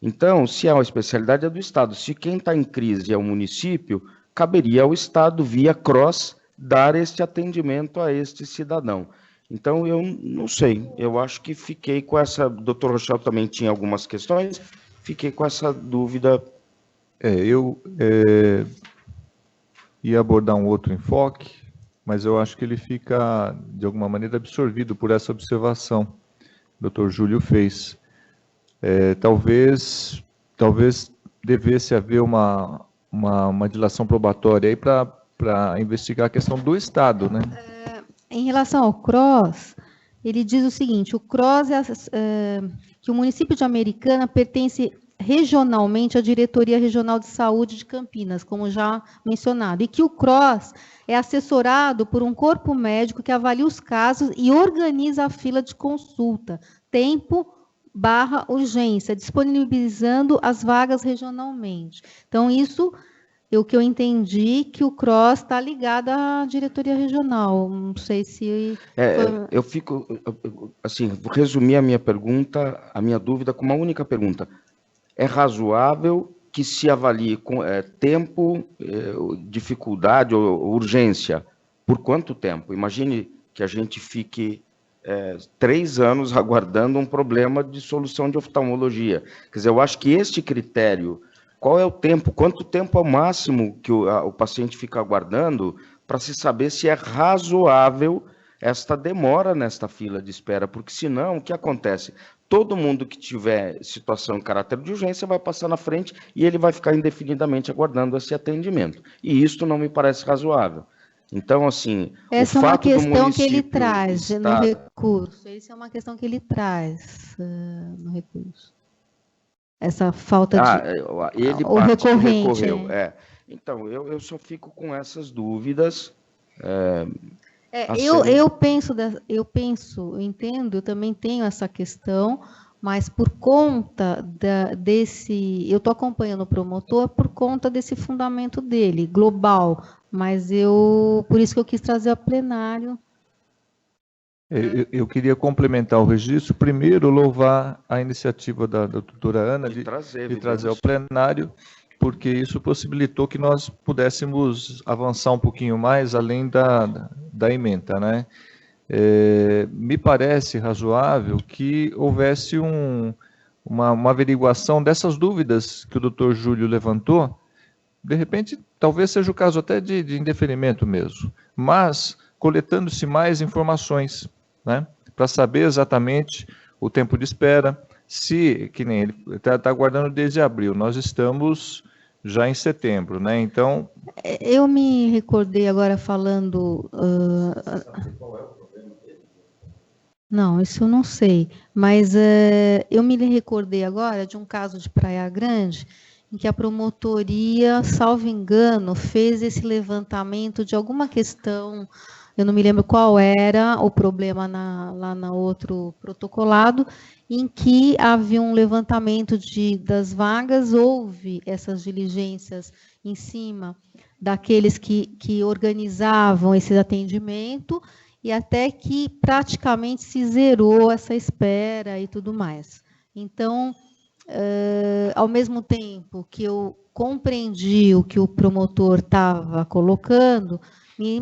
Então, se é uma especialidade, é do Estado. Se quem está em crise é o município, caberia ao Estado, via CROSS, dar este atendimento a este cidadão. Então, eu não sei, eu acho que fiquei com essa... O Dr. Rochel também tinha algumas questões, fiquei com essa dúvida. Eu ia abordar um outro enfoque, mas eu acho que ele fica, de alguma maneira, absorvido por essa observação que o Dr. Júlio fez. Talvez devesse haver uma dilação probatória aí para investigar a questão do Estado, né? Em relação ao CROSS, ele diz o seguinte: o CROSS que o município de Americana pertence regionalmente à Diretoria Regional de Saúde de Campinas, como já mencionado, e que o CROSS é assessorado por um corpo médico que avalia os casos e organiza a fila de consulta, tempo/urgência, disponibilizando as vagas regionalmente. Então, isso... O que eu entendi que o CROSS está ligado à diretoria regional. Não sei se... Eu fico... Assim, vou resumir a minha pergunta, a minha dúvida com uma única pergunta. É razoável que se avalie com tempo, dificuldade ou urgência? Por quanto tempo? Imagine que a gente fique 3 anos aguardando um problema de solução de oftalmologia. Quer dizer, eu acho que este critério... Qual é o tempo? Quanto tempo é o máximo que o paciente fica aguardando para se saber se é razoável esta demora nesta fila de espera? Porque senão, o que acontece? Todo mundo que tiver situação em caráter de urgência vai passar na frente e ele vai ficar indefinidamente aguardando esse atendimento. E isso não me parece razoável. Então, assim... Essa é uma questão que ele traz no recurso. Essa é uma questão que ele traz no recurso. Essa falta de... Ele o recorrente. Recorreu. Então, eu só fico com essas dúvidas. Eu entendo, eu também tenho essa questão, mas por conta desse... Eu estou acompanhando o promotor por conta desse fundamento dele, global, mas por isso que eu quis trazer a plenário. Eu queria complementar o registro, primeiro louvar a iniciativa da doutora Ana de trazer ao plenário, porque isso possibilitou que nós pudéssemos avançar um pouquinho mais além da ementa, né? Me parece razoável que houvesse uma averiguação dessas dúvidas que o doutor Júlio levantou, De repente, talvez seja o caso até de indeferimento mesmo, mas coletando-se mais informações, né, para saber exatamente o tempo de espera, se, que nem ele está aguardando desde abril, nós estamos já em setembro, né, então... Eu me recordei agora falando... Não, isso eu não sei, mas eu me recordei agora de um caso de Praia Grande, em que a promotoria, salvo engano, fez esse levantamento de alguma questão, eu não me lembro qual era o problema lá no outro protocolado, em que havia um levantamento das vagas, houve essas diligências em cima daqueles que organizavam esse atendimento, e até que praticamente se zerou essa espera e tudo mais. Então, ao mesmo tempo que eu compreendi o que o promotor estava colocando, me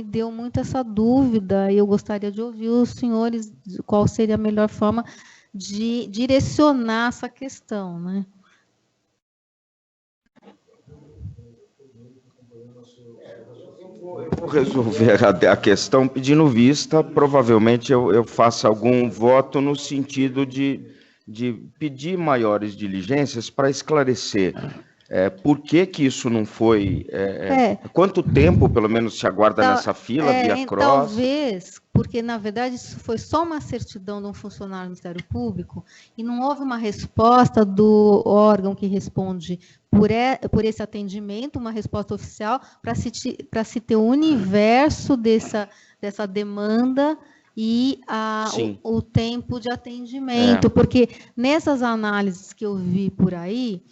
deu muito essa dúvida, e eu gostaria de ouvir os senhores qual seria a melhor forma de direcionar essa questão, né? Eu vou resolver a questão pedindo vista, provavelmente eu faça algum voto no sentido de pedir maiores diligências para esclarecer por que isso não foi... Quanto tempo, pelo menos, se aguarda nessa fila, via cross? Talvez, porque, na verdade, isso foi só uma certidão de um funcionário do Ministério Público e não houve uma resposta do órgão que responde por esse atendimento, uma resposta oficial, para se ter o universo dessa demanda e o tempo de atendimento. Porque nessas análises que eu vi por aí,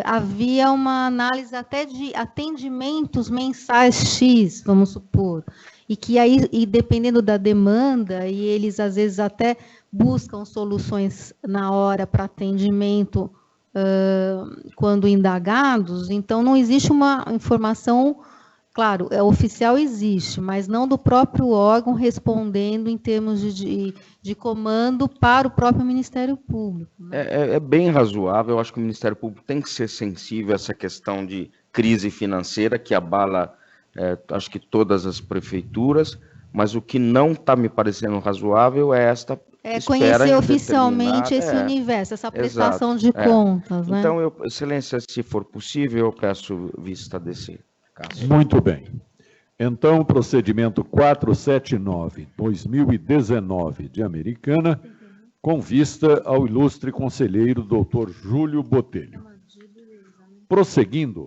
havia uma análise até de atendimentos mensais X, vamos supor, e que aí, dependendo da demanda, e eles às vezes até buscam soluções na hora para atendimento quando indagados, então não existe uma informação, claro, oficial existe, mas não do próprio órgão respondendo em termos de comando para o próprio Ministério Público. Né? É bem razoável, eu acho que o Ministério Público tem que ser sensível a essa questão de crise financeira que abala, acho que todas as prefeituras, mas o que não está me parecendo razoável é esta conhecer oficialmente esse universo, essa prestação de contas. Né? Então, Excelência, se for possível, eu peço vista desse caso. Muito bem. Então, o procedimento 479/2019 de Americana, com vista ao ilustre conselheiro doutor Júlio Botelho. Prosseguindo,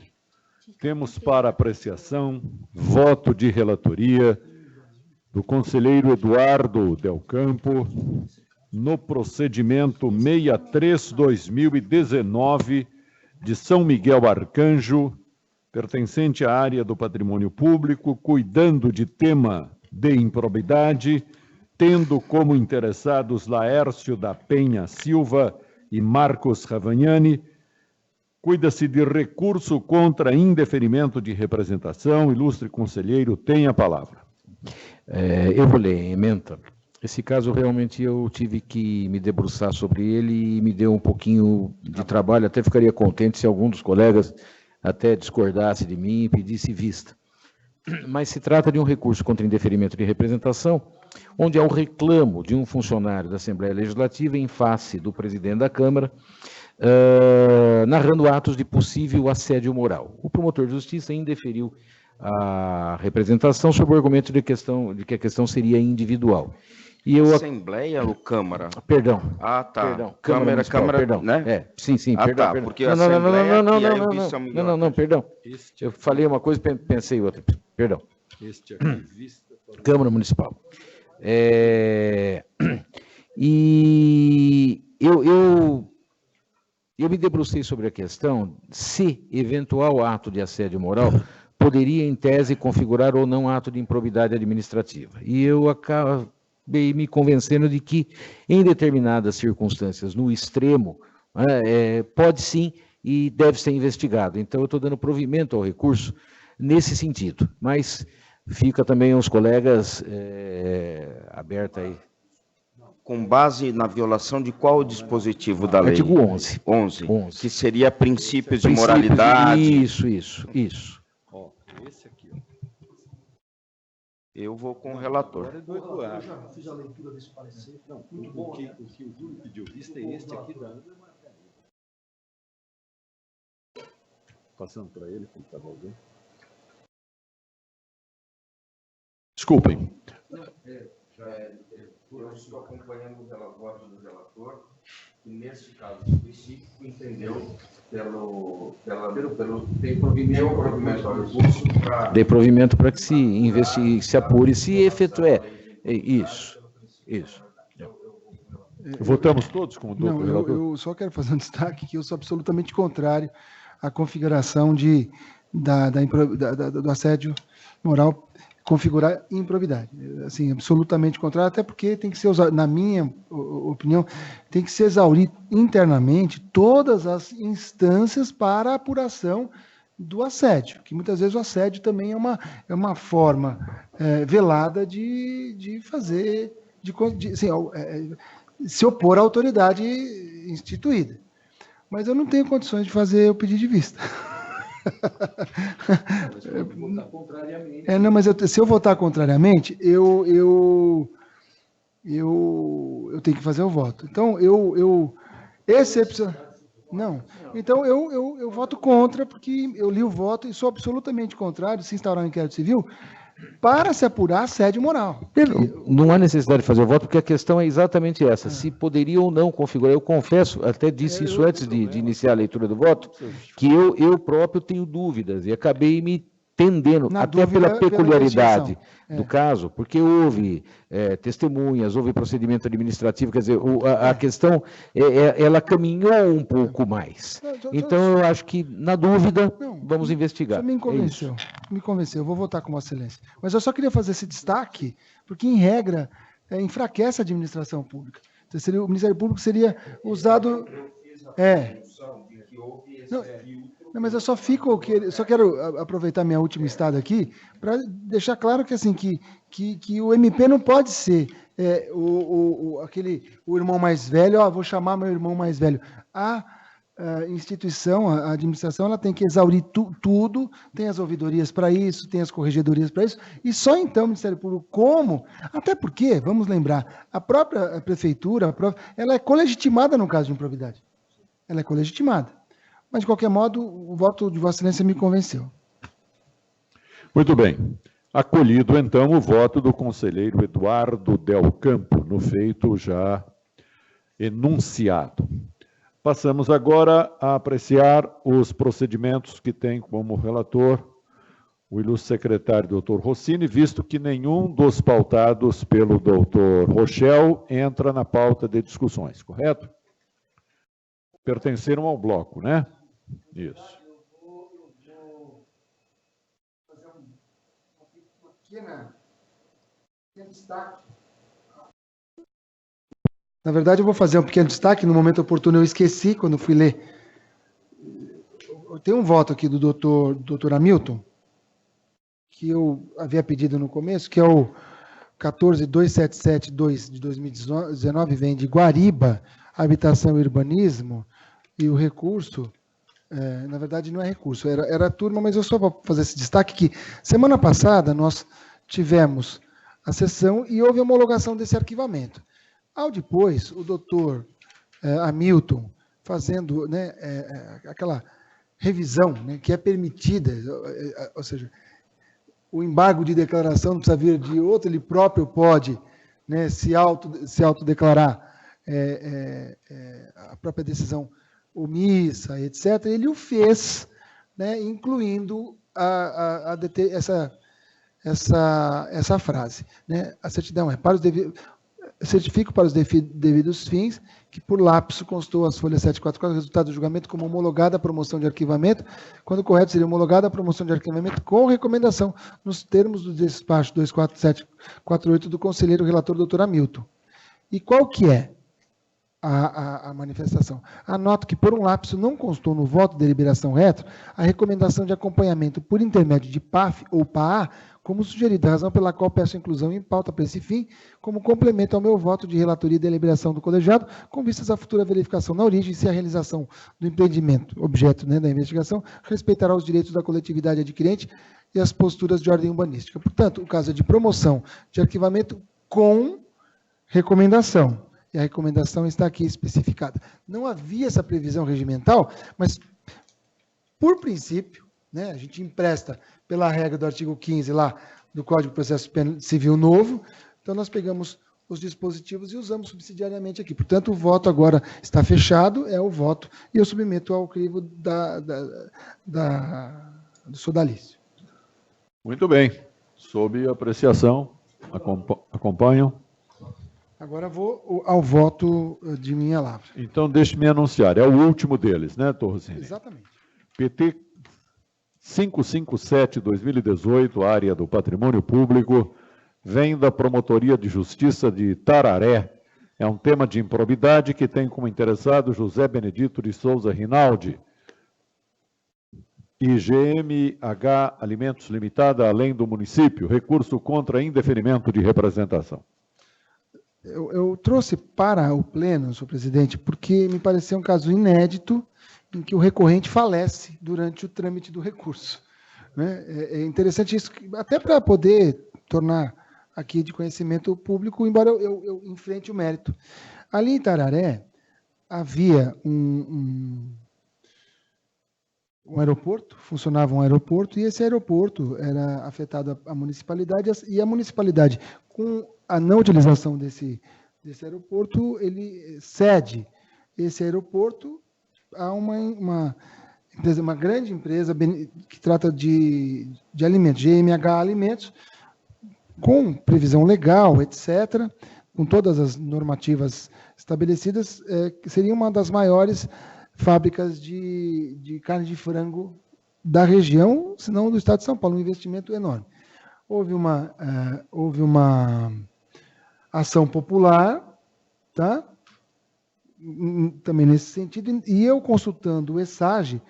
temos para apreciação voto de relatoria do conselheiro Eduardo Del Campo, no procedimento 63/2019 de São Miguel Arcanjo, pertencente à área do patrimônio público, cuidando de tema de improbidade, tendo como interessados Laércio da Penha Silva e Marcos Ravagnani. Cuida-se de recurso contra indeferimento de representação. Ilustre conselheiro, tem a palavra. Eu vou ler em ementa. Esse caso, realmente, eu tive que me debruçar sobre ele e me deu um pouquinho de trabalho. Até ficaria contente se algum dos colegas até discordasse de mim e pedisse vista. Mas se trata de um recurso contra indeferimento de representação, onde há o reclamo de um funcionário da Assembleia Legislativa em face do presidente da Câmara, narrando atos de possível assédio moral. O promotor de justiça indeferiu a representação sob o argumento de que a questão seria individual. E Assembleia ou Câmara? Perdão. Ah, tá. Perdão. Câmara, perdão. né? Sim, perdão. Tá, perdão. porque a Assembleia não, perdão. Eu falei uma coisa e pensei outra. Perdão. Câmara Municipal. E eu me debrucei sobre a questão se eventual ato de assédio moral poderia, em tese, configurar ou não ato de improbidade administrativa. E eu acabei me convencendo de que, em determinadas circunstâncias, no extremo, pode sim e deve ser investigado. Então, eu estou dando provimento ao recurso nesse sentido. Mas fica também aos colegas aberta aí. com base na violação de qual dispositivo da lei? Artigo 11. 11. 11. Que seria princípios de moralidade. Isso. Ó, esse aqui, ó. Eu vou com o relator. Eu já fiz a leitura desse parecer. Não, o que o Júlio pediu vista é este aqui da Ana Margarida. Passando para ele, que estava alguém. Desculpem. Eu estou acompanhando o voto do relator, que nesse caso específico entendeu tem provimento ao recurso para... Dê provimento para que se investigue, se apure, se efetuar. Isso. Votamos todos com o Não, relator? eu só quero fazer um destaque que eu sou absolutamente contrário à configuração do assédio moral configurar improbidade. Assim, absolutamente contrário, até porque tem que ser, na minha opinião, tem que se exaurir internamente todas as instâncias para a apuração do assédio, que muitas vezes o assédio também é uma forma velada de fazer, se opor à autoridade instituída. Mas eu não tenho condições de fazer o pedido de vista. Não, mas se eu votar contrariamente, eu tenho que fazer o voto. Então, não. Então, eu voto contra, porque eu li o voto e sou absolutamente contrário, se instaurar um inquérito civil, para se apurar assédio moral. Não há necessidade de fazer o voto, porque a questão é exatamente essa, se poderia ou não configurar. Eu confesso, até disse isso antes de iniciar a leitura do voto, que eu próprio tenho dúvidas, e acabei me tendendo, até pela peculiaridade do caso, porque houve testemunhas, houve procedimento administrativo, quer dizer, a questão, ela caminhou um pouco mais. Então, eu acho que, na dúvida, vamos investigar. Você me convenceu, eu vou votar com Vossa Excelência. Mas eu só queria fazer esse destaque, porque, em regra, enfraquece a administração pública. Então, o Ministério Público seria usado... Não, mas eu só quero aproveitar minha última estada aqui para deixar claro que assim que o MP não pode ser o irmão mais velho. Vou chamar meu irmão mais velho. A instituição, a administração, ela tem que exaurir tudo. Tem as ouvidorias para isso, tem as corregedorias para isso, e só então o Ministério Público até porque, vamos lembrar, a própria prefeitura, ela é colegitimada no caso de improbidade. Ela é colegitimada. Mas, de qualquer modo, o voto de Vossa Excelência me convenceu. Muito bem. Acolhido, então, o voto do conselheiro Eduardo Del Campo, no feito já enunciado. Passamos agora a apreciar os procedimentos que tem como relator o ilustre secretário doutor Rossini, visto que nenhum dos pautados pelo doutor Rochel entra na pauta de discussões, correto? Pertenceram ao bloco, né? Isso. Eu vou fazer um pequeno destaque. Na verdade, eu vou fazer um pequeno destaque. No momento oportuno, eu esqueci, quando fui ler. Tem um voto aqui do doutor Hamilton, que eu havia pedido no começo, que é o 14.277.2 de 2019, vem de Guariba, Habitação e Urbanismo, e o recurso... na verdade, não é recurso, era a turma, mas eu só vou fazer esse destaque que semana passada nós tivemos a sessão e houve homologação desse arquivamento. Ao depois, o doutor Hamilton, fazendo aquela revisão que é permitida, ou seja, o embargo de declaração não precisa vir de outro, ele próprio pode se autodeclarar a própria decisão omissa, etc., ele o fez, incluindo essa frase. A certidão certifico para os devidos fins que, por lapso, constou as folhas 744, resultado do julgamento, como homologada a promoção de arquivamento, quando correto seria homologada a promoção de arquivamento com recomendação, nos termos do despacho 24748 do conselheiro relator doutor Hamilton. E qual que é? a manifestação. Anoto que, por um lapso, não constou no voto de deliberação retro a recomendação de acompanhamento por intermédio de PAF ou PAA, como sugerido, a razão pela qual peço a inclusão em pauta para esse fim, como complemento ao meu voto de relatoria e deliberação do colegiado, com vistas à futura verificação na origem se a realização do empreendimento, objeto, né, da investigação, respeitará os direitos da coletividade adquirente e as posturas de ordem urbanística. Portanto, o caso é de promoção de arquivamento com recomendação. E a recomendação está aqui especificada. Não havia essa previsão regimental, mas, por princípio, né, a gente empresta pela regra do artigo 15 lá do Código de Processo Civil novo, então nós pegamos os dispositivos e usamos subsidiariamente aqui. Portanto, o voto agora está fechado, é o voto, e eu submeto ao crivo do sodalício. Muito bem. Sob apreciação, acompanham. Agora vou ao voto de minha lavra. Então, deixe-me anunciar. É o último deles, né, Torresini? Exatamente. PT 557-2018, área do patrimônio público, vem da Promotoria de Justiça de Tararé. É um tema de improbidade que tem como interessado José Benedito de Souza Rinaldi, IGMH Alimentos Limitada, além do município, recurso contra indeferimento de representação. Eu trouxe para o pleno, senhor presidente, porque me pareceu um caso inédito em que o recorrente falece durante o trâmite do recurso. Né? É interessante isso, até para poder tornar aqui de conhecimento público, embora eu enfrente o mérito. Ali em Tararé, havia um aeroporto, funcionava um aeroporto, e esse aeroporto era afetado a municipalidade, e a municipalidade, com a não utilização desse aeroporto, ele cede esse aeroporto a uma grande empresa que trata de alimentos, GMH Alimentos, com previsão legal, etc., com todas as normativas estabelecidas, seria uma das maiores fábricas de carne de frango da região, se não do estado de São Paulo, um investimento enorme. Houve uma ação popular, tá? Também nesse sentido, e eu consultando o ESAGE,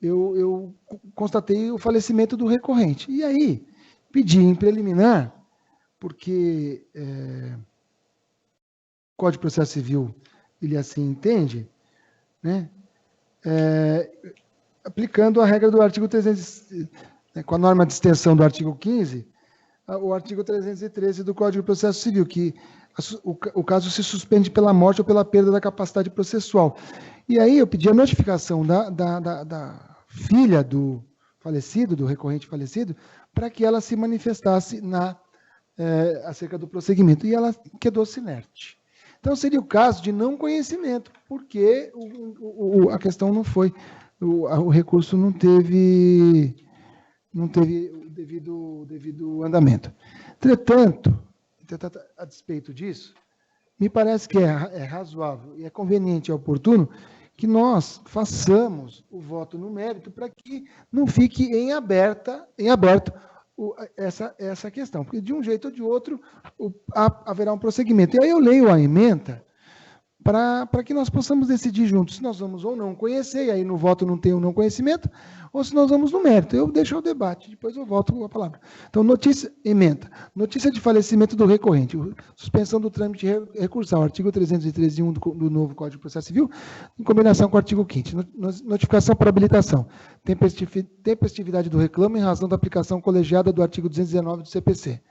eu constatei o falecimento do recorrente. E aí, pedi em preliminar, porque o Código de Processo Civil, ele assim entende, né? Aplicando a regra do artigo 300, com a norma de extensão do artigo 15, o artigo 313 do Código de Processo Civil, que o caso se suspende pela morte ou pela perda da capacidade processual. E aí eu pedi a notificação da filha do falecido, do recorrente falecido, para que ela se manifestasse acerca do prosseguimento. E ela quedou-se inerte. Então, seria o caso de não conhecimento, porque a questão não foi, o recurso não teve o devido andamento. Entretanto, a despeito disso, me parece que é razoável e é conveniente e oportuno que nós façamos o voto no mérito para que não fique em aberto essa questão, porque de um jeito ou de outro haverá um prosseguimento. E aí eu leio a ementa para que nós possamos decidir juntos se nós vamos ou não conhecer, e aí no voto não tem o não conhecimento, ou se nós vamos no mérito. Eu deixo o debate, depois eu volto a palavra. Então, ementa. Notícia de falecimento do recorrente. Suspensão do trâmite recursal. Artigo 313.1 do novo Código de Processo Civil, em combinação com o artigo 5º. Notificação por habilitação. Tempestividade do reclamo em razão da aplicação colegiada do artigo 219 do CPC.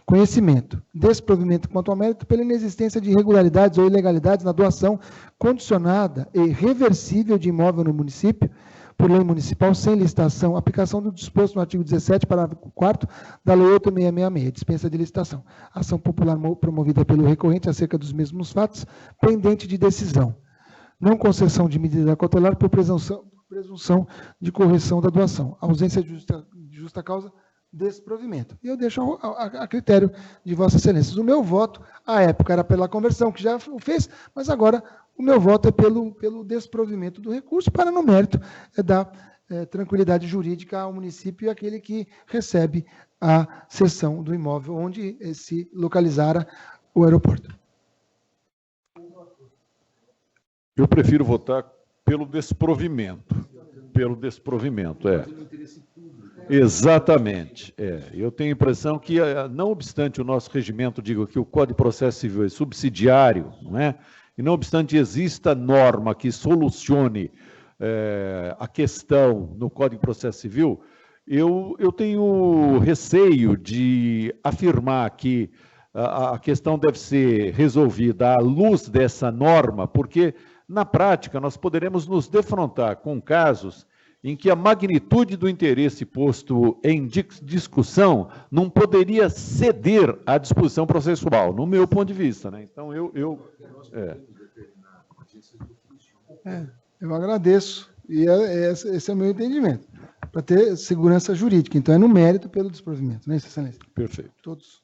Conhecimento. Desprovimento quanto ao mérito pela inexistência de irregularidades ou ilegalidades na doação condicionada e reversível de imóvel no município, por lei municipal, sem licitação, aplicação do disposto no artigo 17, parágrafo 4º da Lei 8.666, dispensa de licitação. Ação popular promovida pelo recorrente acerca dos mesmos fatos, pendente de decisão. Não concessão de medida cautelar por presunção de correção da doação. Ausência de justa causa, desprovimento. E eu deixo a critério de Vossa Excelência. O meu voto, à época, era pela conversão, que já o fez, mas agora o meu voto é pelo desprovimento do recurso, para, no mérito, dar tranquilidade jurídica ao município e àquele que recebe a cessão do imóvel onde se localizara o aeroporto. Eu prefiro votar pelo desprovimento. Pelo desprovimento, Exatamente. Eu tenho a impressão que, não obstante o nosso regimento diga que o Código de Processo Civil é subsidiário, não é? E não obstante exista norma que solucione a questão no Código de Processo Civil, eu tenho receio de afirmar que a questão deve ser resolvida à luz dessa norma, porque, na prática, nós poderemos nos defrontar com casos em que a magnitude do interesse posto em discussão não poderia ceder à disposição processual, no meu ponto de vista, né? Então, eu agradeço, e esse é o meu entendimento, para ter segurança jurídica. Então, é no mérito pelo desprovimento, né, Excelência? Perfeito. Todos.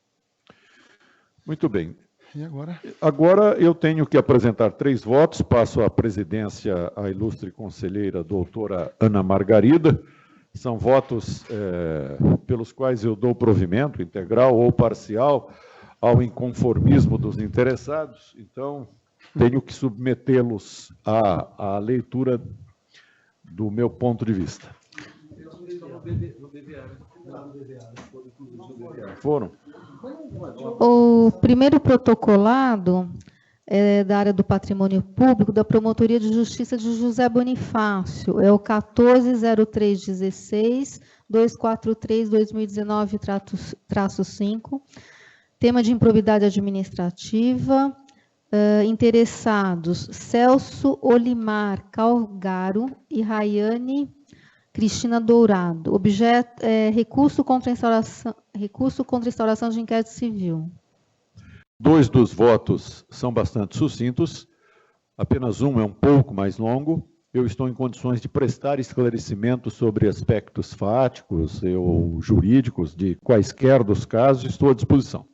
Muito bem. E agora? Agora eu tenho que apresentar 3 votos, passo a presidência à ilustre conselheira doutora Ana Margarida. São votos pelos quais eu dou provimento integral ou parcial ao inconformismo dos interessados, então tenho que submetê-los à leitura do meu ponto de vista. Foram? O primeiro protocolado é da área do patrimônio público da Promotoria de Justiça de José Bonifácio, é o 140316 243/2019-5, tema de improbidade administrativa, interessados Celso Olimar Calgaro e Rayane Cristina Dourado. Objeto recurso contra instauração de inquérito civil. 2 dos votos são bastante sucintos, apenas um é um pouco mais longo. Eu estou em condições de prestar esclarecimento sobre aspectos fáticos ou jurídicos de quaisquer dos casos, estou à disposição.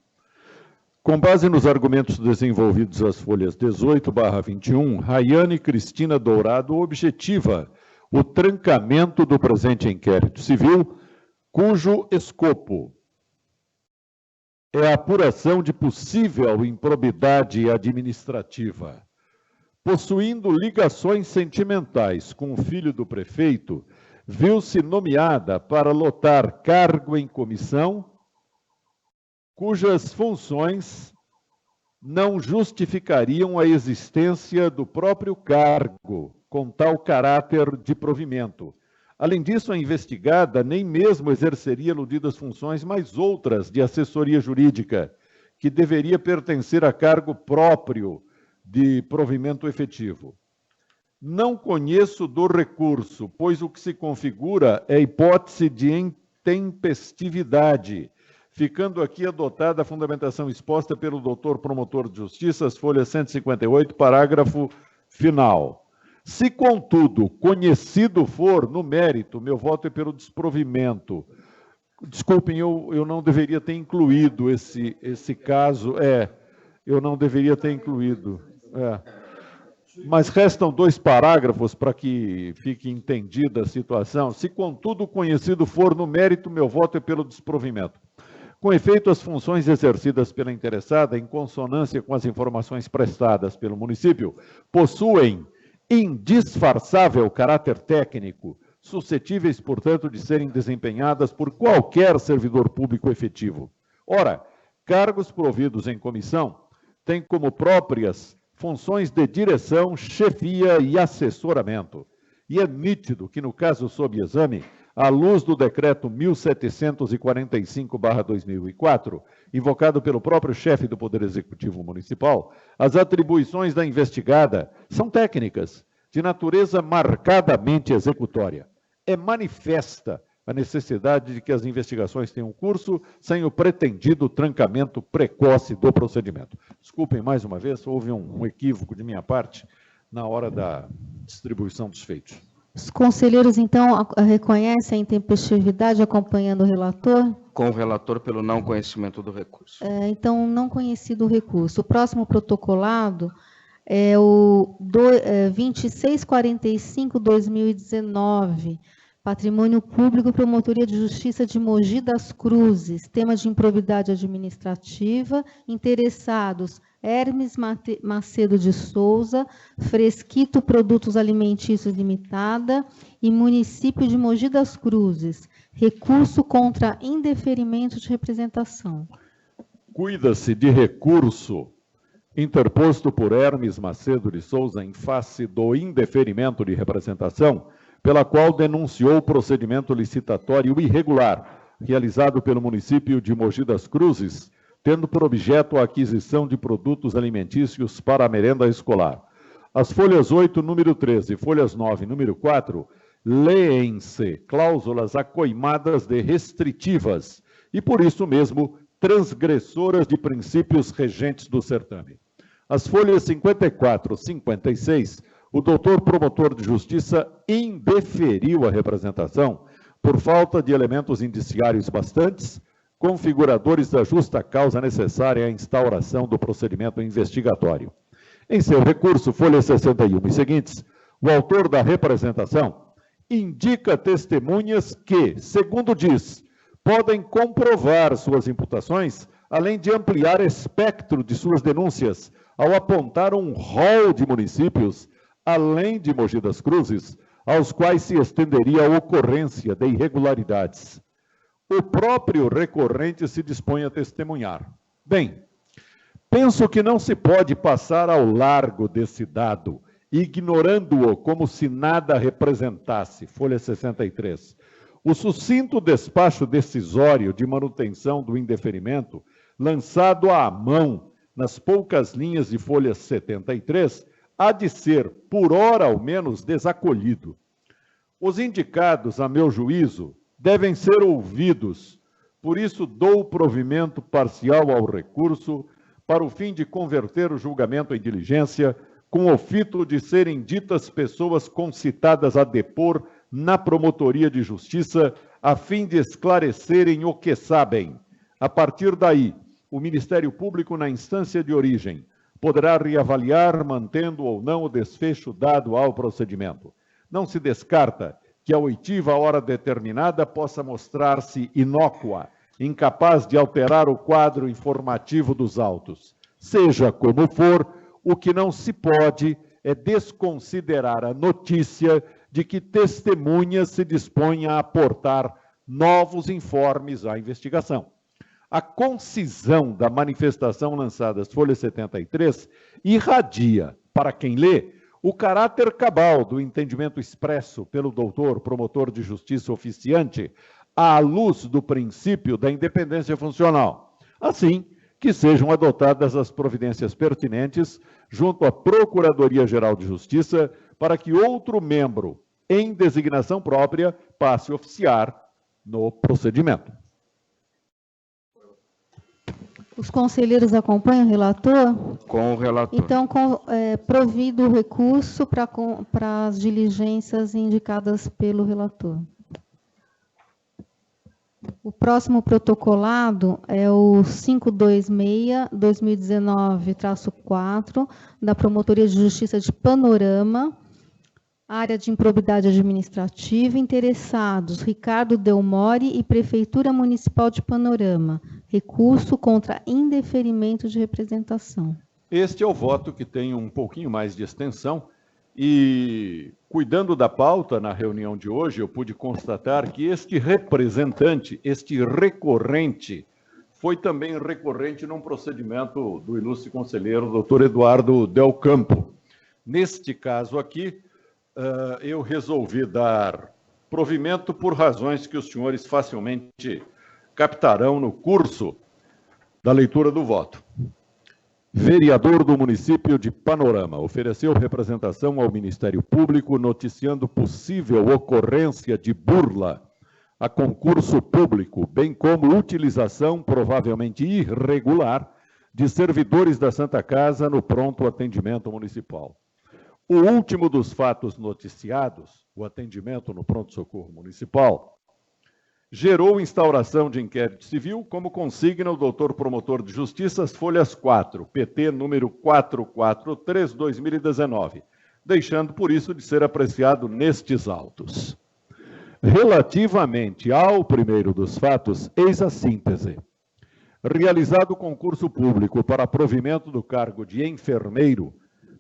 Com base nos argumentos desenvolvidos nas folhas 18/21, Rayane Cristina Dourado objetiva o trancamento do presente inquérito civil, cujo escopo é a apuração de possível improbidade administrativa. Possuindo ligações sentimentais com o filho do prefeito, viu-se nomeada para lotar cargo em comissão, cujas funções não justificariam a existência do próprio cargo, com tal caráter de provimento. Além disso, a investigada nem mesmo exerceria aludidas funções, mas outras de assessoria jurídica, que deveria pertencer a cargo próprio de provimento efetivo. Não conheço do recurso, pois o que se configura é hipótese de intempestividade, ficando aqui adotada a fundamentação exposta pelo doutor promotor de justiça, as folhas 158, parágrafo final. Se, contudo, conhecido for no mérito, meu voto é pelo desprovimento. Desculpem, eu não deveria ter incluído esse caso. Eu não deveria ter incluído. Mas restam 2 parágrafos para que fique entendida a situação. Se, contudo, conhecido for no mérito, meu voto é pelo desprovimento. Com efeito, as funções exercidas pela interessada, em consonância com as informações prestadas pelo município, possuem indisfarçável caráter técnico, suscetíveis, portanto, de serem desempenhadas por qualquer servidor público efetivo. Ora, cargos providos em comissão têm como próprias funções de direção, chefia e assessoramento. E é nítido que, no caso sob exame, à luz do decreto 1745/2004, invocado pelo próprio chefe do Poder Executivo Municipal, as atribuições da investigada são técnicas, de natureza marcadamente executória. É manifesta a necessidade de que as investigações tenham curso sem o pretendido trancamento precoce do procedimento. Desculpem mais uma vez, houve um equívoco de minha parte na hora da distribuição dos feitos. Os conselheiros, então, reconhecem a intempestividade acompanhando o relator? Com o relator pelo não conhecimento do recurso. Então, não conhecido o recurso. O próximo protocolado é o 2645/2019, Patrimônio Público, Promotoria de Justiça de Mogi das Cruzes, tema de improbidade administrativa, interessados Hermes Macedo de Souza, Fresquito Produtos Alimentícios Limitada e Município de Mogi das Cruzes. Recurso contra indeferimento de representação. Cuida-se de recurso interposto por Hermes Macedo de Souza em face do indeferimento de representação, pela qual denunciou o procedimento licitatório irregular realizado pelo município de Mogi das Cruzes, tendo por objeto a aquisição de produtos alimentícios para a merenda escolar. As folhas 8, número 13, e folhas 9, número 4, leem-se cláusulas acoimadas de restritivas e, por isso mesmo, transgressoras de princípios regentes do certame. As folhas 54 e 56, o doutor promotor de justiça indeferiu a representação por falta de elementos indiciários bastantes, configuradores da justa causa necessária à instauração do procedimento investigatório. Em seu recurso, folha 61 e seguintes, o autor da representação indica testemunhas que, segundo diz, podem comprovar suas imputações, além de ampliar espectro de suas denúncias, ao apontar um rol de municípios, além de Mogi das Cruzes, aos quais se estenderia a ocorrência de irregularidades. O próprio recorrente se dispõe a testemunhar. Bem, penso que não se pode passar ao largo desse dado, ignorando-o como se nada representasse. Folha 63. O sucinto despacho decisório de manutenção do indeferimento, lançado à mão nas poucas linhas de folha 73, há de ser, por hora ao menos, desacolhido. Os indicados, a meu juízo, devem ser ouvidos, por isso dou provimento parcial ao recurso, para o fim de converter o julgamento em diligência, com o fito de serem ditas pessoas concitadas a depor na Promotoria de Justiça, a fim de esclarecerem o que sabem. A partir daí, o Ministério Público, na instância de origem, poderá reavaliar, mantendo ou não o desfecho dado ao procedimento. Não se descarta que a oitiva hora determinada possa mostrar-se inócua, incapaz de alterar o quadro informativo dos autos. Seja como for, o que não se pode é desconsiderar a notícia de que testemunhas se dispõem a aportar novos informes à investigação. A concisão da manifestação lançada às folhas 73 irradia, para quem lê, o caráter cabal do entendimento expresso pelo doutor promotor de justiça oficiante à luz do princípio da independência funcional. Assim, que sejam adotadas as providências pertinentes junto à Procuradoria-Geral de Justiça para que outro membro, em designação própria, passe a oficiar no procedimento. Os conselheiros acompanham o relator? Com o relator. Então, provido o recurso para as diligências indicadas pelo relator. O próximo protocolado é o 526-2019-4, da Promotoria de Justiça de Panorama, área de improbidade administrativa, interessados Ricardo Delmore e Prefeitura Municipal de Panorama. Recurso contra indeferimento de representação. Este é o voto que tem um pouquinho mais de extensão e, cuidando da pauta na reunião de hoje, eu pude constatar que este representante, este recorrente, foi também recorrente num procedimento do ilustre conselheiro doutor Eduardo Del Campo. Neste caso aqui, eu resolvi dar provimento por razões que os senhores facilmente captarão no curso da leitura do voto. Vereador do município de Panorama ofereceu representação ao Ministério Público noticiando possível ocorrência de burla a concurso público, bem como utilização provavelmente irregular de servidores da Santa Casa no pronto atendimento municipal. O último dos fatos noticiados, o atendimento no pronto-socorro municipal, gerou instauração de inquérito civil, como consigna o doutor promotor de justiça, as folhas 4, PT número 443/2019, deixando por isso de ser apreciado nestes autos. Relativamente ao primeiro dos fatos, eis a síntese. realizado o concurso público para provimento do cargo de enfermeiro,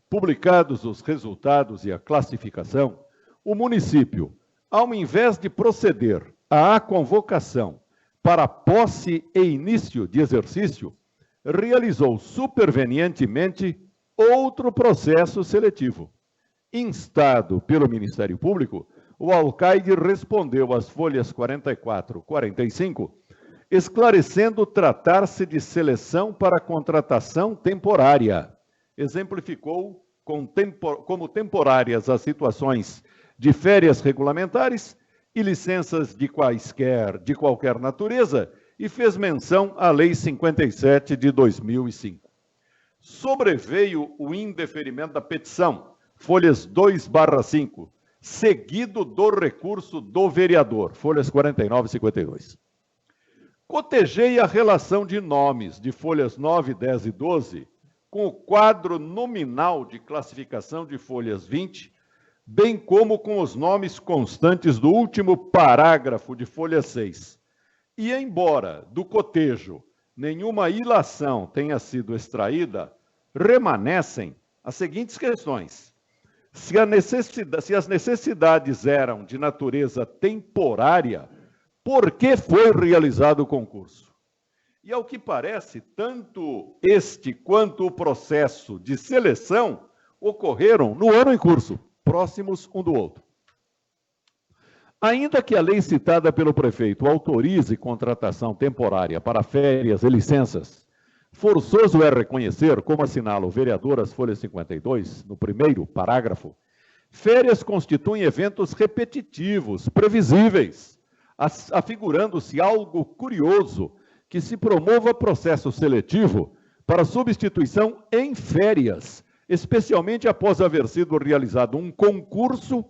publicados os resultados e a classificação, o município, ao invés de proceder à convocação para posse e início de exercício, realizou supervenientemente outro processo seletivo. Instado pelo Ministério Público, o alcaide respondeu às folhas 44 e 45, esclarecendo tratar-se de seleção para contratação temporária. Exemplificou como temporárias as situações de férias regulamentares e licenças de qualquer natureza, e fez menção à Lei 57 de 2005. Sobreveio o indeferimento da petição, folhas 2/5, seguido do recurso do vereador, folhas 49 e 52. Cotejei a relação de nomes de folhas 9, 10 e 12 com o quadro nominal de classificação de folhas 20, bem como com os nomes constantes do último parágrafo de folha 6. E, embora do cotejo nenhuma ilação tenha sido extraída, remanescem as seguintes questões. Se as necessidades eram de natureza temporária, por que foi realizado o concurso? E, ao que parece, tanto este quanto o processo de seleção ocorreram no ano em curso, próximos um do outro. Ainda que a lei citada pelo prefeito autorize contratação temporária para férias e licenças, forçoso é reconhecer, como assinala o vereador às folhas 52, no primeiro parágrafo, férias constituem eventos repetitivos, previsíveis, afigurando-se algo curioso que se promova processo seletivo para substituição em férias, especialmente após haver sido realizado um concurso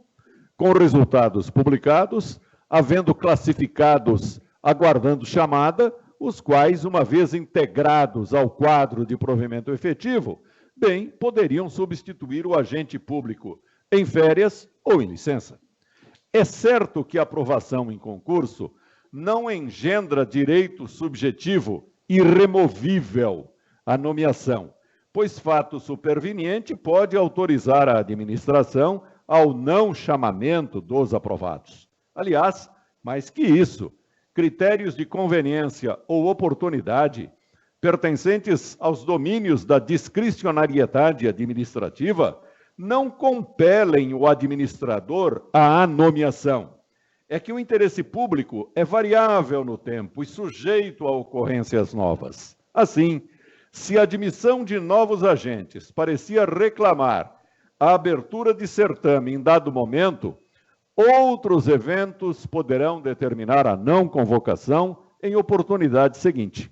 com resultados publicados, havendo classificados aguardando chamada, os quais, uma vez integrados ao quadro de provimento efetivo, bem poderiam substituir o agente público em férias ou em licença. É certo que a aprovação em concurso não engendra direito subjetivo irremovível à nomeação, pois fato superveniente pode autorizar a administração ao não chamamento dos aprovados. Aliás, mais que isso, critérios de conveniência ou oportunidade pertencentes aos domínios da discricionariedade administrativa não compelem o administrador à nomeação. É que o interesse público é variável no tempo e sujeito a ocorrências novas. Assim, se a admissão de novos agentes parecia reclamar a abertura de certame em dado momento, outros eventos poderão determinar a não convocação em oportunidade seguinte.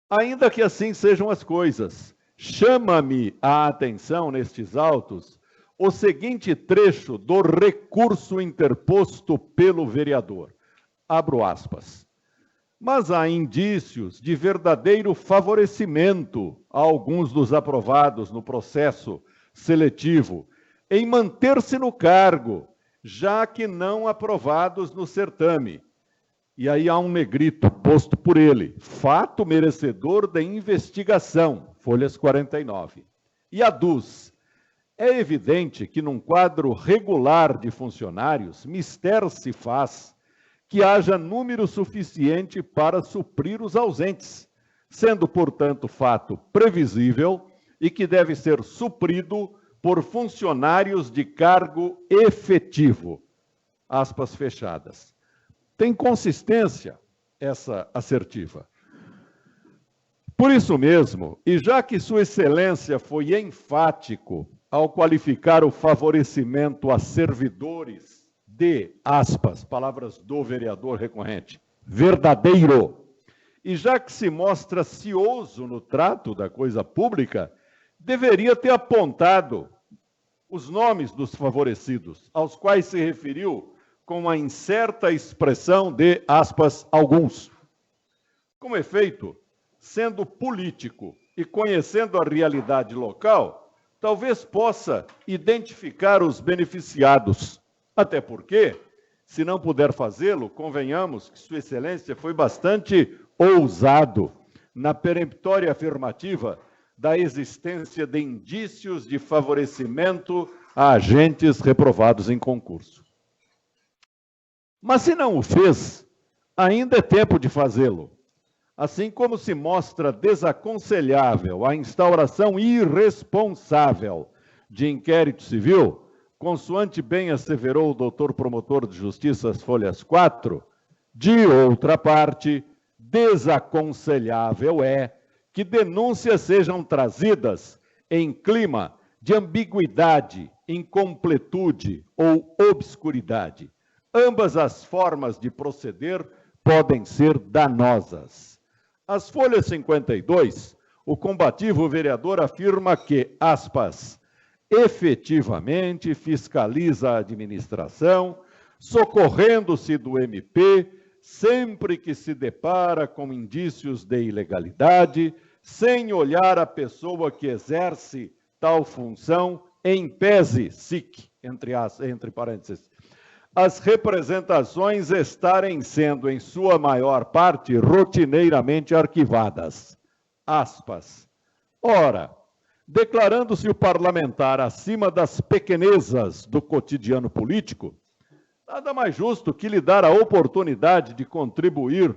Ainda que assim sejam as coisas, chama-me a atenção nestes autos o seguinte trecho do recurso interposto pelo vereador. Abro aspas. Mas há indícios de verdadeiro favorecimento a alguns dos aprovados no processo seletivo em manter-se no cargo, já que não aprovados no certame. E aí há um negrito posto por ele. Fato merecedor de investigação, folhas 49. E aduz. É evidente que num quadro regular de funcionários, mister se faz que haja número suficiente para suprir os ausentes, sendo, portanto, fato previsível e que deve ser suprido por funcionários de cargo efetivo. Aspas fechadas. Tem consistência essa assertiva. Por isso mesmo, e já que Sua Excelência foi enfático ao qualificar o favorecimento a servidores de, aspas, palavras do vereador recorrente, verdadeiro, e já que se mostra cioso no trato da coisa pública, deveria ter apontado os nomes dos favorecidos, aos quais se referiu com a incerta expressão de, aspas, alguns. Com efeito, sendo político e conhecendo a realidade local, talvez possa identificar os beneficiados. Até porque, se não puder fazê-lo, convenhamos que Sua Excelência foi bastante ousado na peremptória afirmativa da existência de indícios de favorecimento a agentes reprovados em concurso. Mas se não o fez, ainda é tempo de fazê-lo. Assim como se mostra desaconselhável a instauração irresponsável de inquérito civil, consoante bem asseverou o doutor promotor de justiça, as folhas 4, de outra parte, desaconselhável é que denúncias sejam trazidas em clima de ambiguidade, incompletude ou obscuridade. Ambas as formas de proceder podem ser danosas. As folhas 52, o combativo vereador afirma que, aspas, efetivamente fiscaliza a administração, socorrendo-se do MP, sempre que se depara com indícios de ilegalidade, sem olhar a pessoa que exerce tal função, em pese SIC, entre parênteses, as representações estarem sendo, em sua maior parte, rotineiramente arquivadas. Aspas. Ora, declarando-se o parlamentar acima das pequenezas do cotidiano político, nada mais justo que lhe dar a oportunidade de contribuir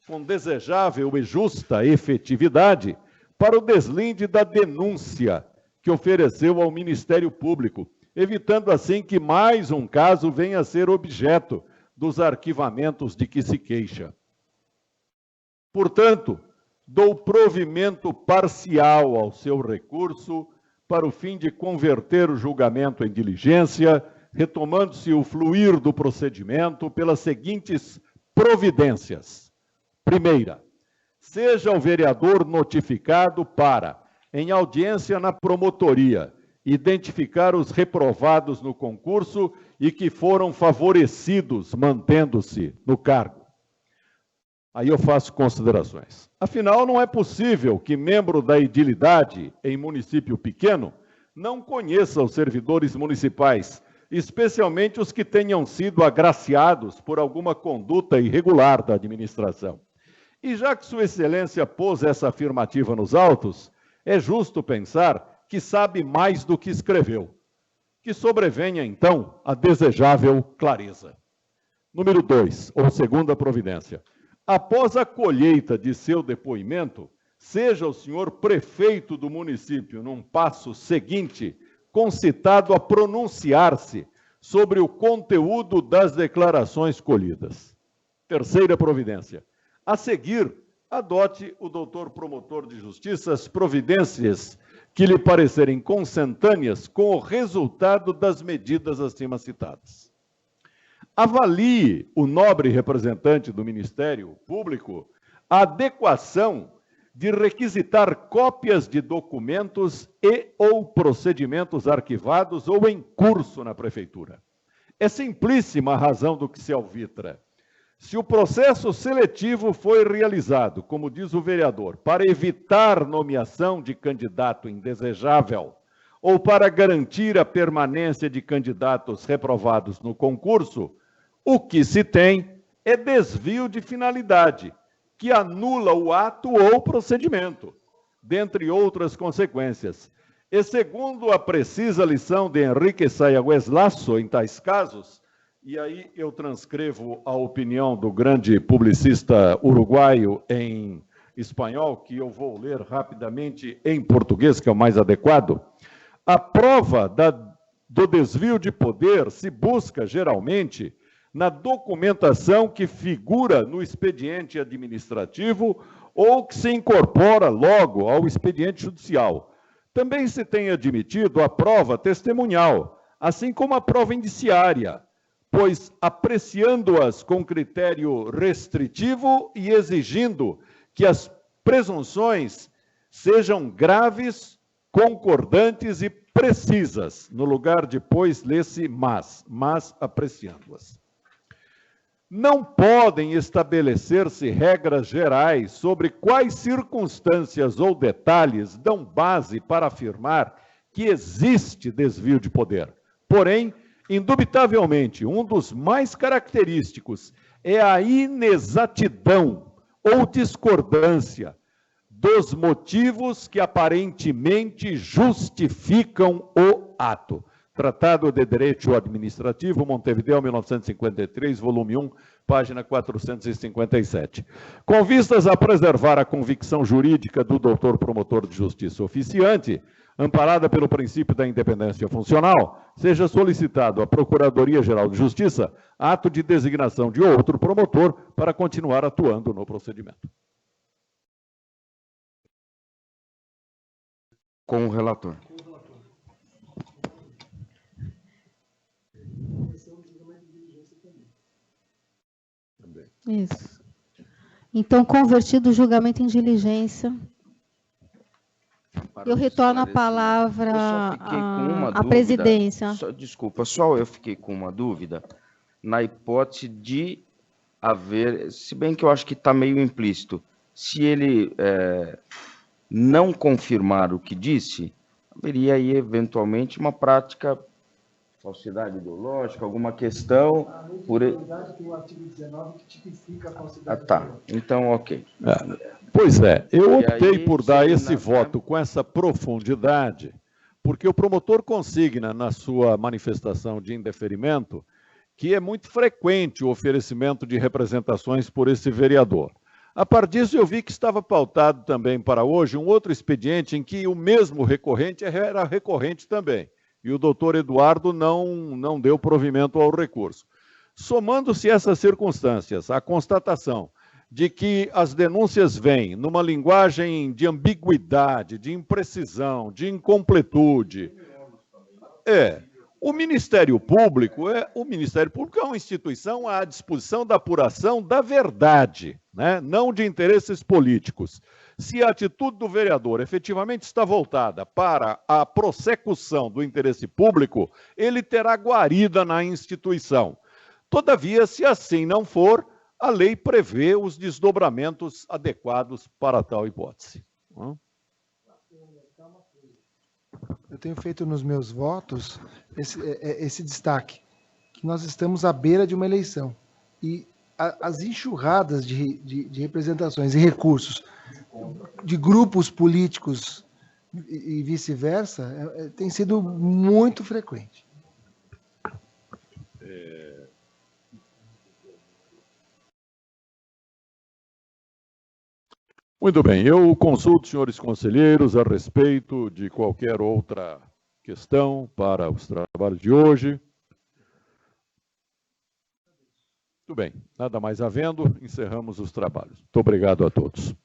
com desejável e justa efetividade para o deslinde da denúncia que ofereceu ao Ministério Público, evitando assim que mais um caso venha a ser objeto dos arquivamentos de que se queixa. Portanto, dou provimento parcial ao seu recurso para o fim de converter o julgamento em diligência, retomando-se o fluir do procedimento pelas seguintes providências. Primeira, seja o vereador notificado para, em audiência na promotoria, identificar os reprovados no concurso e que foram favorecidos mantendo-se no cargo. Aí eu faço considerações. Afinal, não é possível que membro da edilidade em município pequeno não conheça os servidores municipais, especialmente os que tenham sido agraciados por alguma conduta irregular da administração. E já que Sua Excelência pôs essa afirmativa nos autos, é justo pensar que sabe mais do que escreveu. Que sobrevenha, então, a desejável clareza. Número 2, ou segunda providência. Após a colheita de seu depoimento, seja o senhor prefeito do município, num passo seguinte, concitado a pronunciar-se sobre o conteúdo das declarações colhidas. Terceira providência. A seguir, adote o doutor promotor de justiça as providências que lhe parecerem consentâneas com o resultado das medidas acima citadas. Avalie o nobre representante do Ministério Público a adequação de requisitar cópias de documentos e ou procedimentos arquivados ou em curso na Prefeitura. É simplíssima a razão do que se alvitra. Se o processo seletivo foi realizado, como diz o vereador, para evitar nomeação de candidato indesejável ou para garantir a permanência de candidatos reprovados no concurso, o que se tem é desvio de finalidade, que anula o ato ou procedimento, dentre outras consequências. E segundo a precisa lição de Enrique Sayagues Lasso, em tais casos, e aí eu transcrevo a opinião do grande publicista uruguaio em espanhol, que eu vou ler rapidamente em português, que é o mais adequado. A prova do desvio de poder se busca, geralmente, na documentação que figura no expediente administrativo ou que se incorpora logo ao expediente judicial. Também se tem admitido a prova testemunhal, assim como a prova indiciária, pois apreciando-as com critério restritivo e exigindo que as presunções sejam graves, concordantes e precisas, no lugar de, pois, lê-se mas apreciando-as. Não podem estabelecer-se regras gerais sobre quais circunstâncias ou detalhes dão base para afirmar que existe desvio de poder. Porém, indubitavelmente, um dos mais característicos é a inexatidão ou discordância dos motivos que aparentemente justificam o ato. Tratado de Direito Administrativo, Montevideo, 1953, volume 1, página 457. Com vistas a preservar a convicção jurídica do doutor promotor de justiça oficiante, amparada pelo princípio da independência funcional, seja solicitado à Procuradoria-Geral de Justiça ato de designação de outro promotor para continuar atuando no procedimento. Com o relator. Isso. Então, convertido o julgamento em diligência. Eu retorno a palavra à presidência. Desculpa, só eu fiquei com uma dúvida na hipótese de haver, se bem que eu acho que está meio implícito, se ele não confirmar o que disse, haveria aí eventualmente uma prática, falsidade ideológica, alguma questão. Por tem o artigo 19 que tipifica a falsidade. Tá. Então, ok. Pois é, eu optei por dar esse voto com essa profundidade, porque o promotor consigna na sua manifestação de indeferimento que é muito frequente o oferecimento de representações por esse vereador. A par disso, eu vi que estava pautado também para hoje um outro expediente em que o mesmo recorrente era recorrente também. E o doutor Eduardo não deu provimento ao recurso. Somando-se essas circunstâncias, a constatação de que as denúncias vêm numa linguagem de ambiguidade, de imprecisão, de incompletude. O Ministério Público é uma instituição à disposição da apuração da verdade, né? Não de interesses políticos. Se a atitude do vereador efetivamente está voltada para a prossecução do interesse público, ele terá guarida na instituição. Todavia, se assim não for, a lei prevê os desdobramentos adequados para tal hipótese. Eu tenho feito nos meus votos esse destaque, que nós estamos à beira de uma eleição. E as enxurradas de representações e recursos de grupos políticos e vice-versa tem sido muito frequente. Muito bem, eu consulto, senhores conselheiros, a respeito de qualquer outra questão para os trabalhos de hoje. Muito bem, nada mais havendo, encerramos os trabalhos. Muito obrigado a todos.